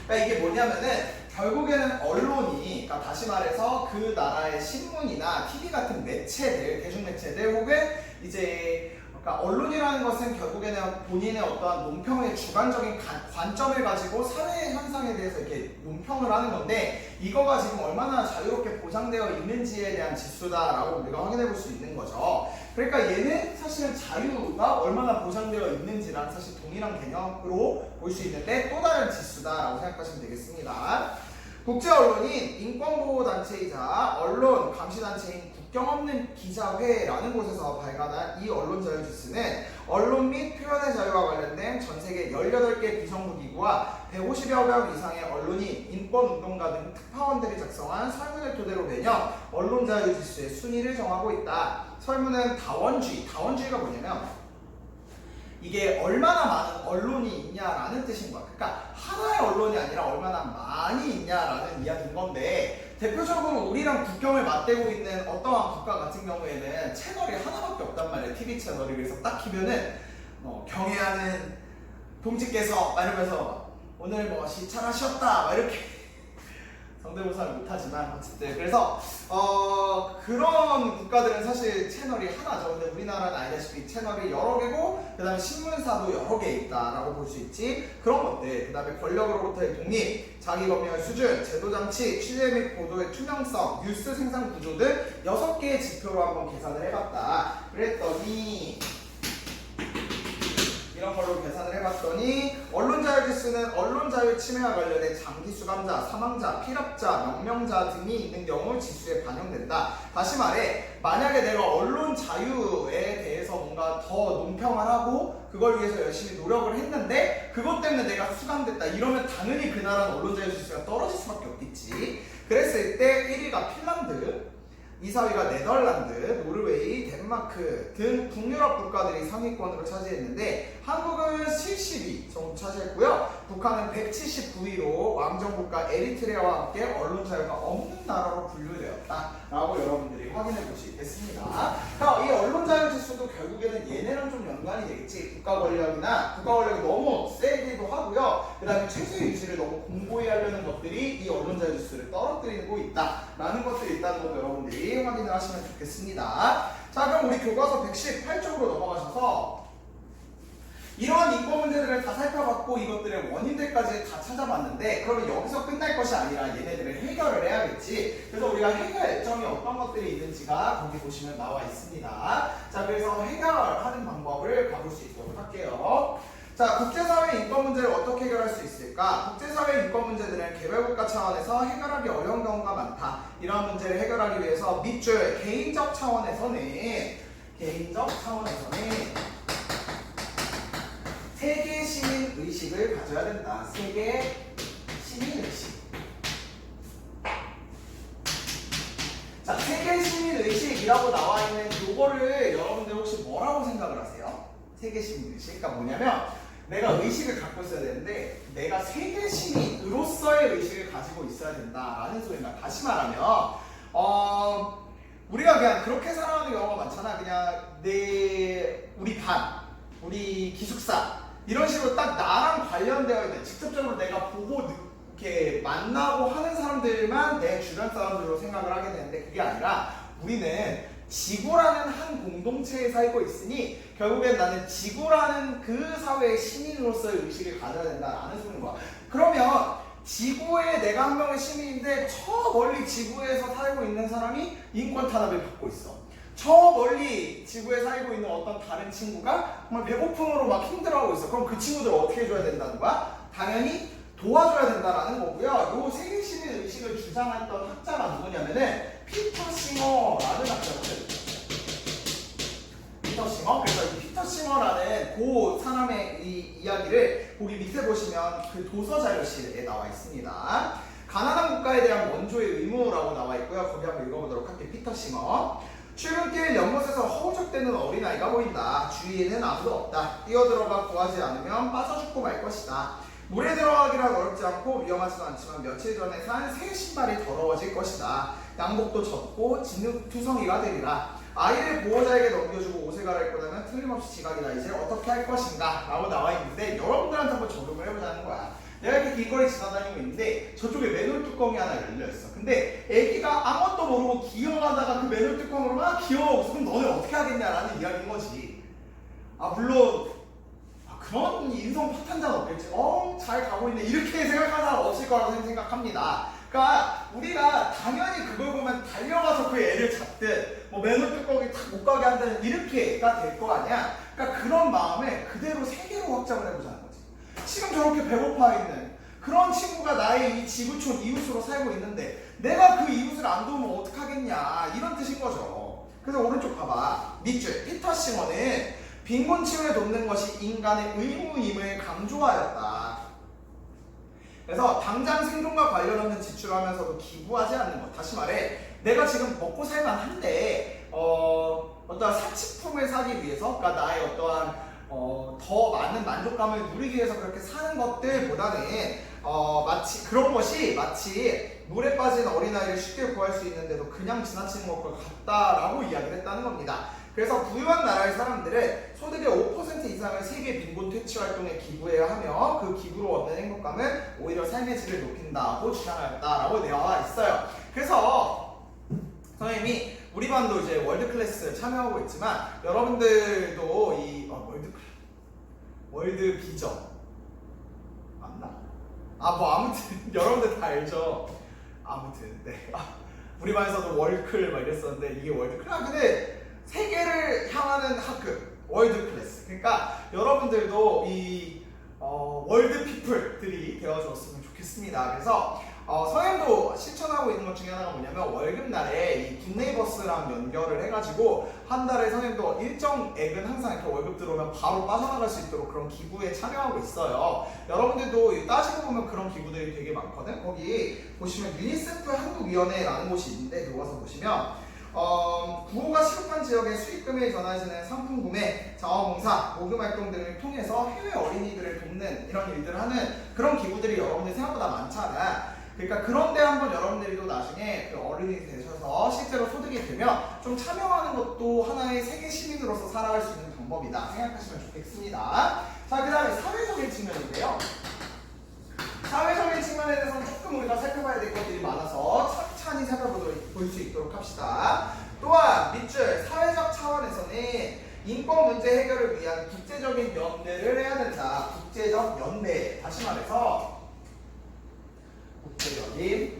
그러니까 이게 뭐냐면은 결국에는 언론이 그러니까 다시 말해서 그 나라의 신문이나 TV 같은 매체들, 대중매체들 혹은 이제 그러니까 언론이라는 것은 결국에는 본인의 어떠한 논평의 주관적인 관점을 가지고 사회 현상에 대해서 이렇게 논평을 하는 건데 이거가 지금 얼마나 자유롭게 보장되어 있는지에 대한 지수다라고 우리가 확인해 볼 수 있는 거죠. 그러니까 얘는 사실은 자유가 얼마나 보장되어 있는지랑 사실 동일한 개념으로 볼 수 있는데 또 다른 지수다라고 생각하시면 되겠습니다. 국제언론인 인권보호단체이자 언론 감시단체인 국경없는 기자회라는 곳에서 발간한 이 언론자유지수는 언론 및 표현의 자유와 관련된 전세계 18개 비정부기구와 150여 명 이상의 언론인, 인권운동가 등 특파원들이 작성한 설문을 토대로 매년 언론자유지수의 순위를 정하고 있다. 설문은 다원주의가 뭐냐면 이게 얼마나 많은 언론이 있냐라는 뜻인 거야. 그러니까 하나의 언론이 아니라 얼마나 많이 있냐라는 이야기인 건데 대표적으로 우리랑 국경을 맞대고 있는 어떠한 국가 같은 경우에는 채널이 하나밖에 없단 말이에요. TV 채널이. 그래서 딱 키면은 경애하는 동지께서 막 이러면서 오늘 뭐 시찰하셨다 막 이렇게 성대모사를 못하지만 어쨌든 그래서 그런 국가들은 사실 채널이 하나죠. 근데 우리나라는 알다시피 채널이 여러 개고 그 다음에 신문사도 여러 개 있다라고 볼 수 있지. 그런 것들 그 다음에 권력으로부터의 독립, 자기검열 수준, 제도장치, 취재 및 보도의 투명성, 뉴스 생산 구조 등 6개의 지표로 한번 계산을 해봤다. 그랬더니 이런 걸로 계산을 해봤더니 언론자유지수는 언론자유 침해와 관련된 장기수감자, 사망자, 피랍자, 명명자 등이 있는 경우 지수에 반영된다. 다시 말해 만약에 내가 언론 자유에 대해서 뭔가 더 논평을 하고 그걸 위해서 열심히 노력을 했는데 그것 때문에 내가 수감됐다 이러면 당연히 그 나라는 언론자유지수가 떨어질 수밖에 없겠지. 그랬을 때 1위가 핀란드, 2, 4위가 네덜란드, 노르웨이, 덴마크 등 북유럽 국가들이 상위권으로 차지했는데 한국은 70위 정도 차지했고요. 북한은 179위로 왕정국가 에리트레아와 함께 언론 자유가 없는 나라로 분류되었다라고 여러분들이 확인해 볼 수 있겠습니다. 이 언론 자유 지수도 결국에는 얘네랑 좀 연관이 되겠지. 국가 권력이 너무 세기도 하고요. 그 다음에 최저 유지를 너무 공고히 하려는 것들이 이 언론 자유 지수를 떨어뜨리고 있다라는 것들이 있다는 것도 여러분들이 확인을 하시면 좋겠습니다. 자, 그럼 우리 교과서 118쪽으로 넘어가셔서 이러한 인권 문제들을 다 살펴봤고 이것들의 원인들까지 다 찾아봤는데 그러면 여기서 끝날 것이 아니라 얘네들을 해결을 해야겠지. 그래서 우리가 해결 일정이 어떤 것들이 있는지가 거기 보시면 나와 있습니다. 자, 그래서 해결하는 방법을 가볼 수 있도록 할게요. 자, 국제사회 인권 문제를 어떻게 해결할 수 있을까? 국제사회 인권 문제들은 개발국가 차원에서 해결하기 어려운 경우가 많다. 이러한 문제를 해결하기 위해서 밑줄 개인적 차원에서는 세계 시민 의식을 가져야 된다. 세계 시민 의식. 자, 세계 시민 의식이라고 나와 있는 요거를 여러분들 혹시 뭐라고 생각을 하세요? 세계 시민 의식. 그러니까 뭐냐면 내가 의식을 갖고 있어야 되는데 내가 세계 시민으로서의 의식을 가지고 있어야 된다라는 소리입니다. 다시 말하면 우리가 그냥 그렇게 살아가는 경우가 많잖아. 그냥 우리 반, 우리 기숙사 이런 식으로 딱 나랑 관련되어 있는 직접적으로 내가 보고 이렇게 만나고 하는 사람들만 내 주변 사람들로 생각을 하게 되는데 그게 아니라 우리는 지구라는 한 공동체에 살고 있으니 결국엔 나는 지구라는 그 사회의 시민으로서의 의식을 가져야 된다라는 소리인 거야. 그러면 지구에 내가 한 명의 시민인데 저 멀리 지구에서 살고 있는 사람이 인권 탄압을 받고 있어. 저 멀리 지구에 살고 있는 어떤 다른 친구가 정말 배고픔으로 막 힘들어하고 있어. 그럼 그 친구들을 어떻게 해줘야 된다는 거야? 당연히 도와줘야 된다라는 거고요. 요 세계 시민 의식을 주장했던 학자가 누구냐면은 피터 싱어라는 학자가 있어요. 피터 싱어. 그래서 이 피터 싱어라는 그 사람의 이 이야기를 거기 밑에 보시면 그 도서 자료실에 나와 있습니다. 가난한 국가에 대한 원조의 의무라고 나와 있고요. 거기 한번 읽어보도록 할게요. 피터 싱어. 출근길 연못에서 허우적대는 어린아이가 보인다. 주위에는 아무도 없다. 뛰어들어가 구하지 않으면 빠져 죽고 말 것이다. 물에 들어가기란 어렵지 않고 위험하지도 않지만 며칠 전에 산 새 신발이 더러워질 것이다. 양복도 젖고 진흙투성이가 되리라. 아이를 보호자에게 넘겨주고 옷을 갈아입고 나면 틀림없이 지각이다. 이제 어떻게 할 것인가? 라고 나와 있는데 여러분들한테 한번 적용을 해보자는 거야. 내가 이렇게 길거리 지나다니고 있는데 저쪽에 맨홀 뚜껑이 하나 열려있어. 근데 애기가 아무것도 모르고 기어가다가 그 맨홀 뚜껑으로 막 기어오고 그럼 너네 어떻게 하겠냐라는 이야기인 거지. 물론 그런 인성 파탄자는 없겠지. 잘 가고 있네. 이렇게 생각하는 사람 없을 거라고 생각합니다. 그러니까 우리가 당연히 그걸 보면 달려가서 그 애를 잡든 뭐 맨홀 뚜껑이 탁 못 가게 한다는 이렇게가 될 거 아니야. 그러니까 그런 마음에 그대로 세계로 확장을 해보자는 거지. 지금 저렇게 배고파 있는 그런 친구가 나의 이 지구촌 이웃으로 살고 있는데 내가 그 이웃을 안 도우면 어떡하겠냐 이런 뜻인 거죠. 그래서 오른쪽 봐봐. 밑줄 피터 싱어는 빈곤치유에 돕는 것이 인간의 의무임을 강조하였다. 그래서 당장 생존과 관련 없는 지출하면서도 기부하지 않는 것. 다시 말해 내가 지금 먹고 살만 한데 어떠한 사치품을 사기 위해서 그러니까 나의 어떠한 더 많은 만족감을 누리기 위해서 그렇게 사는 것들보다는 마치 그런 것이 마치 물에 빠진 어린아이를 쉽게 구할 수 있는데도 그냥 지나치는 것과 같다라고 이야기를 했다는 겁니다. 그래서 부유한 나라의 사람들은 소득의 5% 이상을 세계 빈곤 퇴치 활동에 기부해야 하며 그 기부로 얻는 행복감은 오히려 삶의 질을 높인다고 주장하였다라고 되어 있어요. 그래서 선생님이 우리 반도 이제 월드 클래스 참여하고 있지만 여러분들도 이 월드 비전 맞나? 뭐 아무튼 여러분들 다 알죠. 아무튼 네. 우리 반에서도 월클 막 이랬었는데 이게 월드클. 근데 세계를 향하는 학급 월드 클래스. 그러니까 여러분들도 이 월드 피플들이 되어줬으면 좋겠습니다. 그래서 선생님도 실천하고 있는 것 중에 하나가 뭐냐면 월급날에 이 굿네이버스랑 연결을 해가지고 한 달에 선생님도 일정액은 항상 이렇게 월급 들어오면 바로 빠져나갈 수 있도록 그런 기부에 참여하고 있어요. 여러분들도 따지고 보면 그런 기부들이 되게 많거든. 거기 보시면 유니세프 한국위원회라는 곳이 있는데 들어가서 보시면 구호가 시급한 지역에 수익금을 전환하시는 상품 구매, 자원봉사, 모금활동 등을 통해서 해외 어린이들을 돕는 이런 일들을 하는 그런 기구들이 여러분들 생각보다 많잖아. 그러니까 그런데 한번 여러분들도 나중에 그 어른이 되셔서 실제로 소득이 되면 좀 참여하는 것도 하나의 세계 시민으로서 살아갈 수 있는 방법이다 생각하시면 좋겠습니다. 자, 그 다음에 사회적인 측면인데요. 사회적인 측면에 대해서는 조금 우리가 살펴봐야 될 것들이 많아서 차근히 살펴볼 수 있도록 합시다. 또한 밑줄 사회적 차원에서는 인권 문제 해결을 위한 국제적인 연대를 해야 된다. 국제적 연대. 다시 말해서 국제적인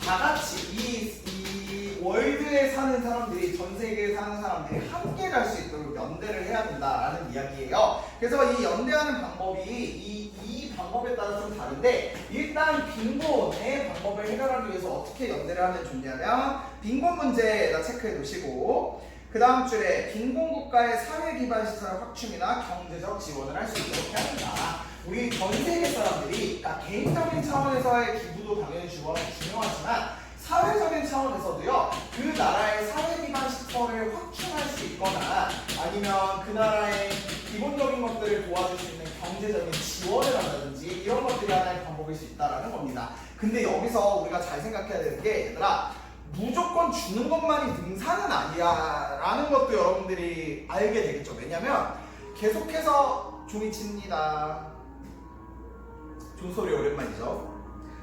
다 같이 이 월드에 사는 사람들이, 전 세계에 사는 사람들이 함께 갈 수 있도록 연대를 해야 된다라는 이야기예요. 그래서 이 연대하는 방법이 이 방법에 따라 좀 다른데, 일단 빈곤의 방법을 해결하기 위해서 어떻게 연대를 하면 좋냐면, 빈곤 문제에다 체크해 두시고, 그 다음 줄에 빈곤 국가의 사회 기반 시설 확충이나 경제적 지원을 할 수 있도록 해야 된다. 우리 전 세계 사람들이, 그러니까 개인적인 차원에서의 기부도 당연히 중요하지만 사회적인 차원에서도요, 그 나라의 사회 기반 시설을 확충할 수 있거나 아니면 그 나라의 기본적인 것들을 도와줄 수 있는 경제적인 지원을 한다든지 이런 것들이 하나의 방법일 수 있다는 겁니다. 근데 여기서 우리가 잘 생각해야 되는 게, 얘들아, 무조건 주는 것만이 능사는 아니야 라는 것도 여러분들이 알게 되겠죠. 왜냐면 계속해서 종이 칩니다. 종소리 오랜만이죠.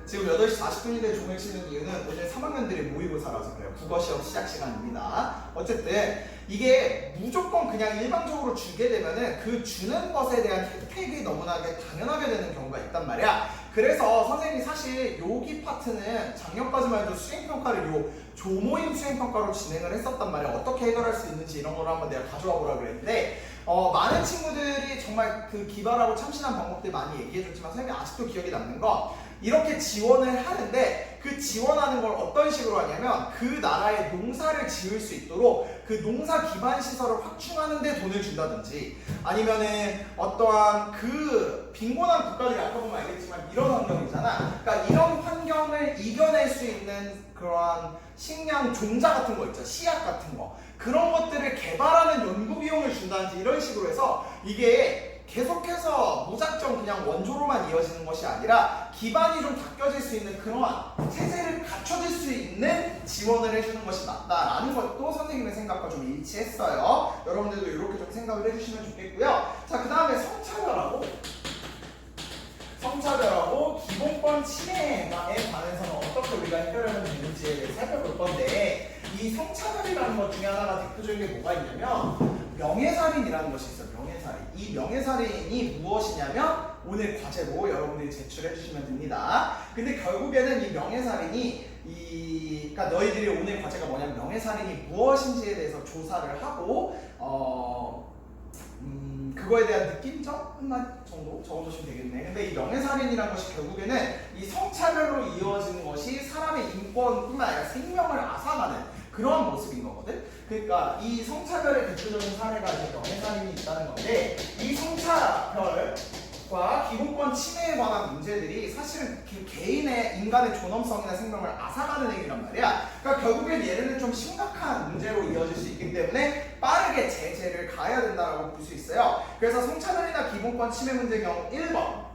지금 8시 40분인데 종을 치는 이유는 오늘 3학년들이 모의고사라서 그래요. 국어시험 시작 시간입니다. 어쨌든 이게 무조건 그냥 일방적으로 주게 되면은 그 주는 것에 대한 혜택이 너무나게 당연하게 되는 경우가 있단 말이야. 그래서 선생님이 사실 여기 파트는 작년까지만 해도 수행평가를 요 조모임 수행평가로 진행을 했었단 말이야. 어떻게 해결할 수 있는지 이런 거를 한번 내가 가져와 보라 그랬는데, 많은 친구들이 정말 그 기발하고 참신한 방법들 많이 얘기해줬지만 선생님이 아직도 기억에 남는 건, 이렇게 지원을 하는데 그 지원하는 걸 어떤 식으로 하냐면, 그 나라의 농사를 지을 수 있도록 그 농사 기반 시설을 확충하는 데 돈을 준다든지, 아니면은 어떠한 그 빈곤한 국가들이 아까 보면 알겠지만 이런 환경이잖아. 그러니까 이런 환경을 이겨낼 수 있는 그러한 식량 종자 같은 거 있죠. 씨앗 같은 거. 그런 것들을 개발하는 연구 비용을 준다든지 이런 식으로 해서 이게 계속해서 무작정 그냥 원조로만 이어지는 것이 아니라 기반이 좀 바뀌어질 수 있는 그러한 체제를 갖춰질 수 있는 지원을 해주는 것이 맞다라는 것도 선생님의 생각과 좀 일치했어요. 여러분들도 이렇게 좀 생각을 해주시면 좋겠고요. 자, 그 다음에 성차별하고 기본권 침해에 관해서는 어떻게 우리가 해결하면 되는지에 대해 살펴볼 건데, 이 성차별이라는 것 중에 하나가 대표적인 게 뭐가 있냐면 명예살인이라는 것이 있어요. 명예살인. 이 명예살인이 무엇이냐면 오늘 과제로 여러분들이 제출해 주시면 됩니다. 근데 결국에는 이 명예살인이 그러니까 너희들이 오늘 과제가 뭐냐면 명예살인이 무엇인지에 대해서 조사를 하고 그거에 대한 느낌적 한마디 정도 적어주시면 되겠네. 근데 이 명예살인이라는 것이 결국에는 이 성차별로 이루어지는 것이 사람의 인권뿐만 아니라 생명을 앗아가는 그런 모습인 거거든. 그러니까 이 성차별의 대표적인 사례가 이제 명예살인이 있다는 건데, 이 성차별과 기본권 침해에 관한 문제들이 사실은 개인의 인간의 존엄성이나 생명을 앗아가는 행위란 말이야. 그러니까 결국엔 얘네는 좀 심각한 문제로 이어질 수 있기 때문에 빠르게 제재를 가해야 된다고 볼 수 있어요. 그래서 성차별이나 기본권 침해 문제의 경우 1번,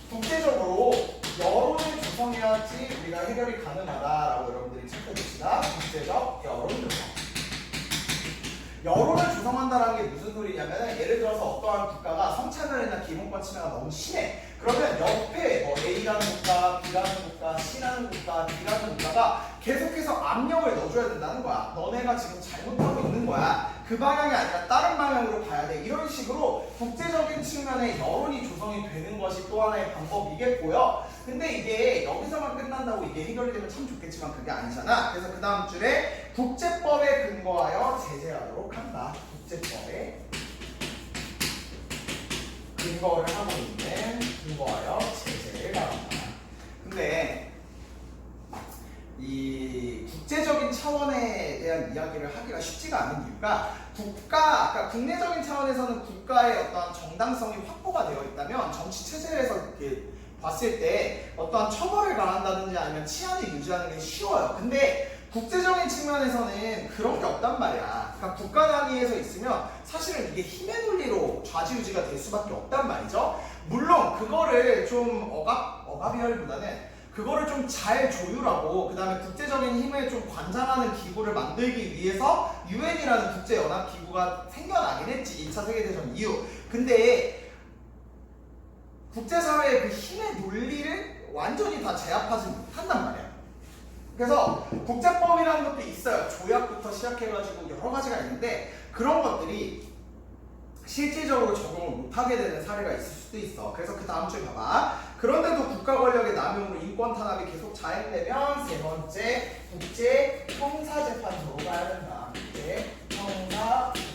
국제적으로 여론을 조성해야지 우리가 해결이 가능하다라고 여러분들이 체크해 봅시다. 국제적 여론 조성. 여론을 조성한다는 게 무슨 소리냐면, 예를 들어서 어떠한 국가가 성차별이나 기본권 침해가 너무 심해. 그러면 옆에 뭐 A라는 국가, B라는 국가, C라는 국가, D라는 국가가 계속해서 압력을 넣어줘야 된다는 거야. 너네가 지금 잘못하고 있는 거야. 그 방향이 아니라 다른 방향으로 가야 돼. 이런 식으로 국제적인 측면의 여론이 조성이 되는 것이 또 하나의 방법이겠고요. 근데 이게 여기서만 끝난다고 이게 해결이 되면 참 좋겠지만 그게 아니잖아. 그래서 그 다음 줄에 국제법에 근거하여 제재하도록 한다. 국제법에 근거를 하고 있는 근거하여 제재를 가한다. 근데 이 국제적인 차원에 대한 이야기를 하기가 쉽지가 않은 이유가, 그러니까 국내적인 차원에서는 국가의 어떠한 정당성이 확보가 되어 있다면 정치 체제에서 이렇게 봤을 때 어떠한 처벌을 가한다든지 아니면 치안을 유지하는 게 쉬워요. 근데 국제적인 측면에서는 그런 게 없단 말이야. 그러니까 국가 단위에서 있으면 사실은 이게 힘의 논리로 좌지우지가 될 수밖에 없단 말이죠. 물론 그거를 좀 억압이라기보다는 그거를 좀 잘 조율하고, 그 다음에 국제적인 힘을 좀 관장하는 기구를 만들기 위해서 유엔이라는 국제연합기구가 생겨나긴 했지, 2차 세계대전 이후. 근데 국제사회의 그 힘의 논리를 완전히 다 제압하지 못한단 말이야. 그래서 국제법이라는 것도 있어요. 조약부터 시작해가지고 여러 가지가 있는데 그런 것들이 실질적으로 적용을 못하게 되는 사례가 있을 수도 있어. 그래서 그 다음 주에 봐봐. 그런데도 국가 권력의 남용으로 인권 탄압이 계속 자행되면 세 번째 국제 형사재판소로 가야 된다. 국제 형사재판소.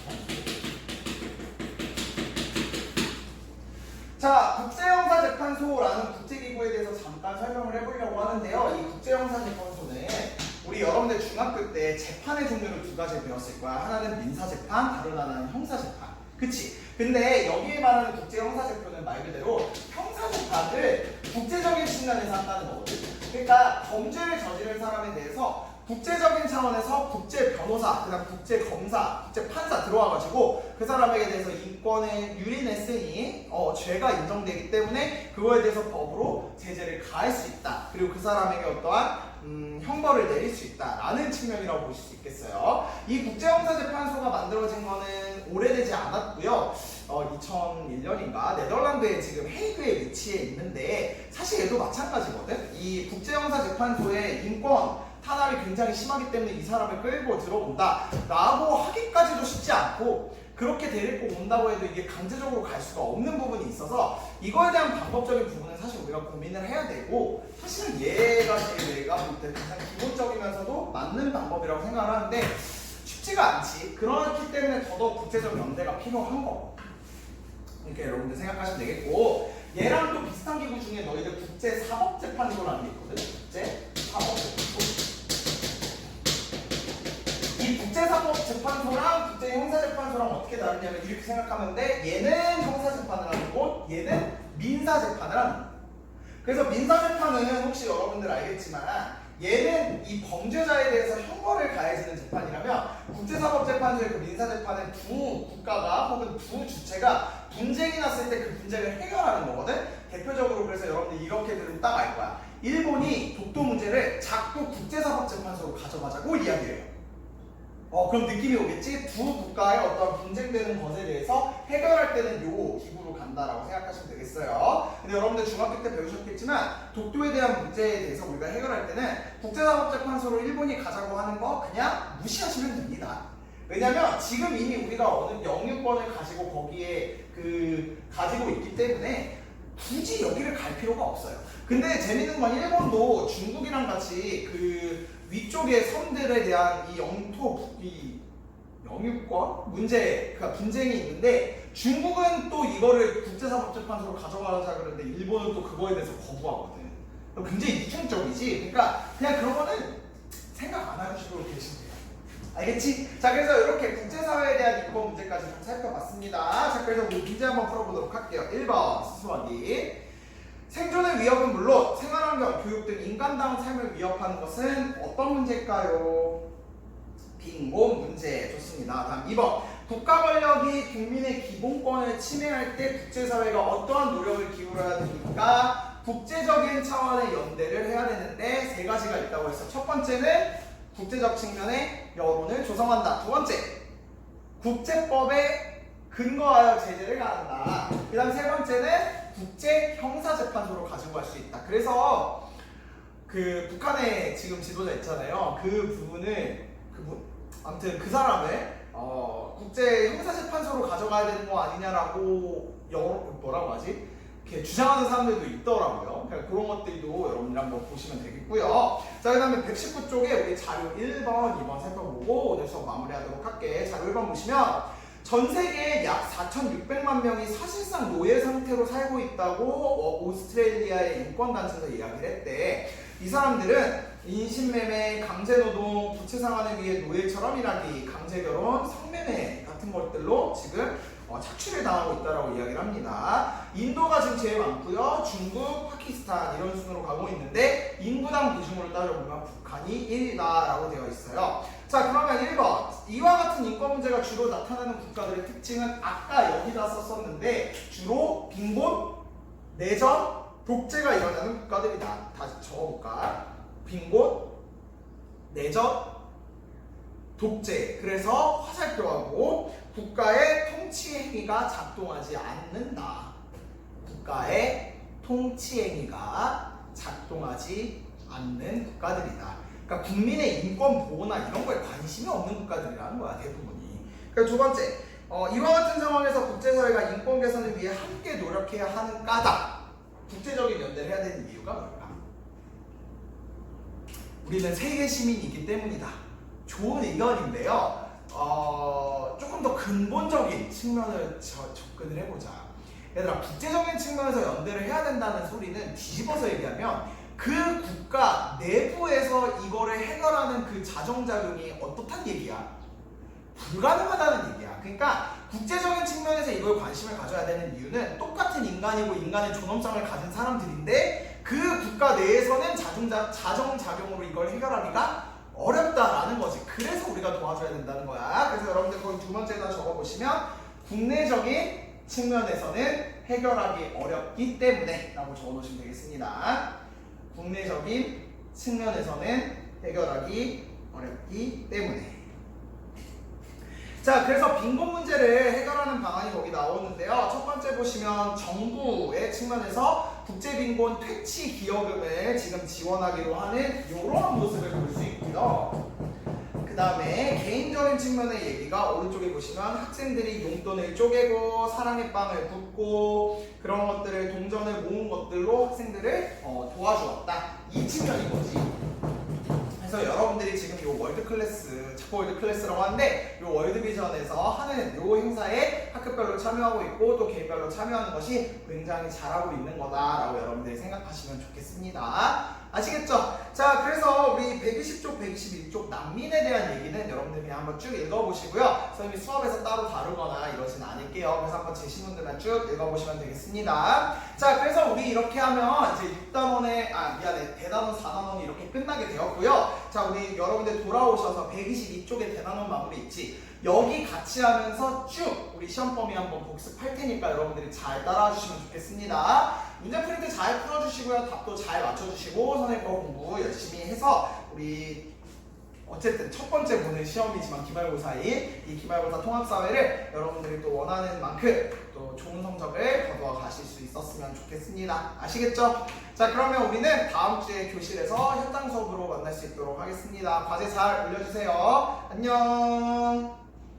자, 국제형사재판소라는 국제기구에 대해서 잠깐 설명을 해보려고 하는데요. 이 국제형사재판소는 우리 여러분들 중학교 때 재판의 종류를 두 가지 배웠을 거야. 하나는 민사재판, 다른 하나는 형사재판. 그치? 근데 여기에 말하는 국제형사재판은 말 그대로 형사재판을 국제적인 측면에서 한다는 거거든. 그러니까 범죄를 저지른 사람에 대해서 국제적인 차원에서 국제 변호사, 그다음 국제 검사, 국제 판사 들어와가지고 그 사람에게 대해서 인권을 유린했으니 죄가 인정되기 때문에 그거에 대해서 법으로 제재를 가할 수 있다. 그리고 그 사람에게 어떠한 형벌을 내릴 수 있다라는 측면이라고 보실 수 있겠어요. 이 국제형사재판소가 만들어진 거는 오래되지 않았고요. 2001년인가 네덜란드에 지금 헤이그에 위치해 있는데 사실 얘도 마찬가지거든. 이 국제형사재판소의 인권 탄압이 굉장히 심하기 때문에 이 사람을 끌고 들어온다 라고 하기까지도 쉽지 않고 그렇게 데리고 온다고 해도 이게 강제적으로 갈 수가 없는 부분이 있어서 이거에 대한 방법적인 부분은 사실 우리가 고민을 해야 되고 사실은 얘가 제일 내가 볼 때 가장 기본적이면서도 맞는 방법이라고 생각을 하는데 쉽지가 않지. 그렇기 때문에 더더욱 국제적 연대가 필요한 거 이렇게 여러분들 생각하시면 되겠고 얘랑 또 비슷한 기구 중에 너희들 국제사법재판소라는 게 있거든. 국제사법재판소. 이 국제사법재판소랑 국제형사재판소랑 어떻게 다르냐면 이렇게 생각하면 돼. 얘는 형사재판을 하는 곳, 얘는 민사재판을 하는 곳. 그래서 민사재판은 혹시 여러분들 알겠지만 얘는 이 범죄자에 대해서 형벌을 가해지는 재판이라면 국제사법재판소의 그 민사재판은 두 국가가 혹은 두 주체가 분쟁이 났을 때 그 분쟁을 해결하는 거거든. 대표적으로 그래서 여러분들 이렇게 들으면 딱 알 거야. 일본이 독도 문제를 자꾸 국제사법재판소로 가져가자고 이야기해요. 그럼 느낌이 오겠지? 두 국가의 어떤 분쟁되는 것에 대해서 해결할 때는 요 기구로 간다라고 생각하시면 되겠어요. 근데 여러분들 중학교 때 배우셨겠지만 독도에 대한 문제에 대해서 우리가 해결할 때는 국제사법재판소로 일본이 가자고 하는 거 그냥 무시하시면 됩니다. 왜냐면 지금 이미 우리가 어느 영유권을 가지고 거기에 가지고 있기 때문에 굳이 여기를 갈 필요가 없어요. 근데 재밌는 건 일본도 중국이랑 같이 위쪽의 섬들에 대한 이 영토, 이 영유권 문제, 그러니까 분쟁이 있는데 중국은 또 이거를 국제사법재판소로 가져가자 그러는데 일본은 또 그거에 대해서 거부하거든. 굉장히 이중적이지. 그러니까 그냥 그런 거는 생각 안 하시고 계시면 돼요. 알겠지? 자, 그래서 이렇게 국제사회에 대한 인권 문제까지 좀 살펴봤습니다. 자, 그래서 우리 문제 한번 풀어보도록 할게요. 1번 수수하기. 생존의 위협은 물론 생활환경, 교육 등 인간다운 삶을 위협하는 것은 어떤 문제일까요? 빈곤 문제. 좋습니다. 다음 2번. 국가 권력이 국민의 기본권을 침해할 때 국제사회가 어떠한 노력을 기울여야 됩니까? 국제적인 차원의 연대를 해야 되는데 세 가지가 있다고 해서 첫 번째는 국제적 측면의 여론을 조성한다. 두 번째, 국제법에 근거하여 제재를 가한다. 그 다음 세 번째는 국제형사재판소로 가지고 갈 수 있다. 그래서 북한에 지금 지도자 있잖아요. 그 부분을 아무튼 그 사람을 국제형사재판소로 가져가야 되는 거 아니냐라고 뭐라고 하지? 이렇게 주장하는 사람들도 있더라고요. 그러니까 그런 것들도 여러분들 한번 보시면 되겠고요. 자, 그 다음에 119쪽에 우리 자료 1번, 2번 살펴보고 오늘 수업 마무리하도록 할게. 자료 1번 보시면 전 세계에 약 4,600만 명이 사실상 노예 상태로 살고 있다고 오스트레일리아의 인권단체에서 이야기를 했대. 이 사람들은 인신매매, 강제노동, 부채상환을 위해 노예처럼 일하기, 강제결혼, 성매매 같은 것들로 지금 착취를 당하고 있다고 이야기를 합니다. 인도가 지금 제일 많고요. 중국, 파키스탄 이런 순으로 가고 있는데 인구당 비중으로 따져보면 북한이 1위다라고 되어 있어요. 자, 그러면 1번. 이와 같은 인권 문제가 주로 나타나는 국가들의 특징은 아까 여기다 썼었는데 주로 빈곤, 내전, 독재가 일어나는 국가들이다. 다시 적어볼까? 빈곤, 내전, 독재. 그래서 화살표하고 국가의 통치행위가 작동하지 않는다. 국가의 통치행위가 작동하지 않는 국가들이다. 그러니까 국민의 인권 보호나 이런 거에 관심이 없는 국가들이라는 거야, 대부분이. 그러니까 두 번째, 이와 같은 상황에서 국제사회가 인권 개선을 위해 함께 노력해야 하는 까닭. 국제적인 연대를 해야 되는 이유가 뭘까? 우리는 세계 시민이기 때문이다. 좋은 의견인데요. 조금 더 근본적인 측면을 접근을 해보자. 얘들아, 국제적인 측면에서 연대를 해야 된다는 소리는 뒤집어서 얘기하면 그 국가 내부에서 이거를 해결하는 그 자정작용이 어떻단 얘기야? 불가능하다는 얘기야. 그러니까 국제적인 측면에서 이걸 관심을 가져야 되는 이유는 똑같은 인간이고 인간의 존엄성을 가진 사람들인데 그 국가 내에서는 자정작용으로 이걸 해결하기가 어렵다라는 거지. 그래서 우리가 도와줘야 된다는 거야. 그래서 여러분들 거기 두 번째다 적어보시면 국내적인 측면에서는 해결하기 어렵기 때문에 라고 적어놓으시면 되겠습니다. 국내적인 측면에서는 해결하기 어렵기 때문에. 자, 그래서 빈곤 문제를 해결하는 방안이 거기 나오는데요. 첫 번째 보시면 정부의 측면에서 국제빈곤 퇴치 기여금을 지금 지원하기로 하는 이런 모습을 볼 수 있고요. 그 다음에 개인적인 측면의 얘기가 오른쪽에 보시면 학생들이 용돈을 쪼개고 사랑의 빵을 붓고 그런 것들을 동전을 모은 것들로 학생들을 도와주었다. 이 측면인 거지. 그래서 여러분들이 지금 이 월드클래스, 자꾸 월드클래스라고 하는데 이 월드비전에서 하는 이 행사에 학급별로 참여하고 있고 또 개인별로 참여하는 것이 굉장히 잘하고 있는 거다라고 여러분들이 생각하시면 좋겠습니다. 아시겠죠? 자, 그래서 우리 120쪽, 121쪽 난민에 대한 얘기는 여러분들 그냥 한번 쭉 읽어보시고요. 선생님이 수업에서 따로 다루거나 이러진 않을게요. 그래서 한번 제 신문들만 쭉 읽어보시면 되겠습니다. 자, 그래서 우리 이렇게 하면 이제 6단원에, 대단원 4단원이 이렇게 끝나게 되었고요. 자, 우리 여러분들 돌아오셔서 122쪽에 대단원 마무리 있지? 여기 같이 하면서 쭉 우리 시험 범위 한번 복습할 테니까 여러분들이 잘 따라와 주시면 좋겠습니다. 문제 풀이 때 잘 풀어주시고요. 답도 잘 맞춰주시고 선생님 거 공부 열심히 해서 우리 어쨌든 첫 번째 보는 시험이지만 기말고사인 이 기말고사 통합사회를 여러분들이 또 원하는 만큼 또 좋은 성적을 거두어 가실 수 있었으면 좋겠습니다. 아시겠죠? 자, 그러면 우리는 다음 주에 교실에서 현장 수업으로 만날 수 있도록 하겠습니다. 과제 잘 올려주세요. 안녕.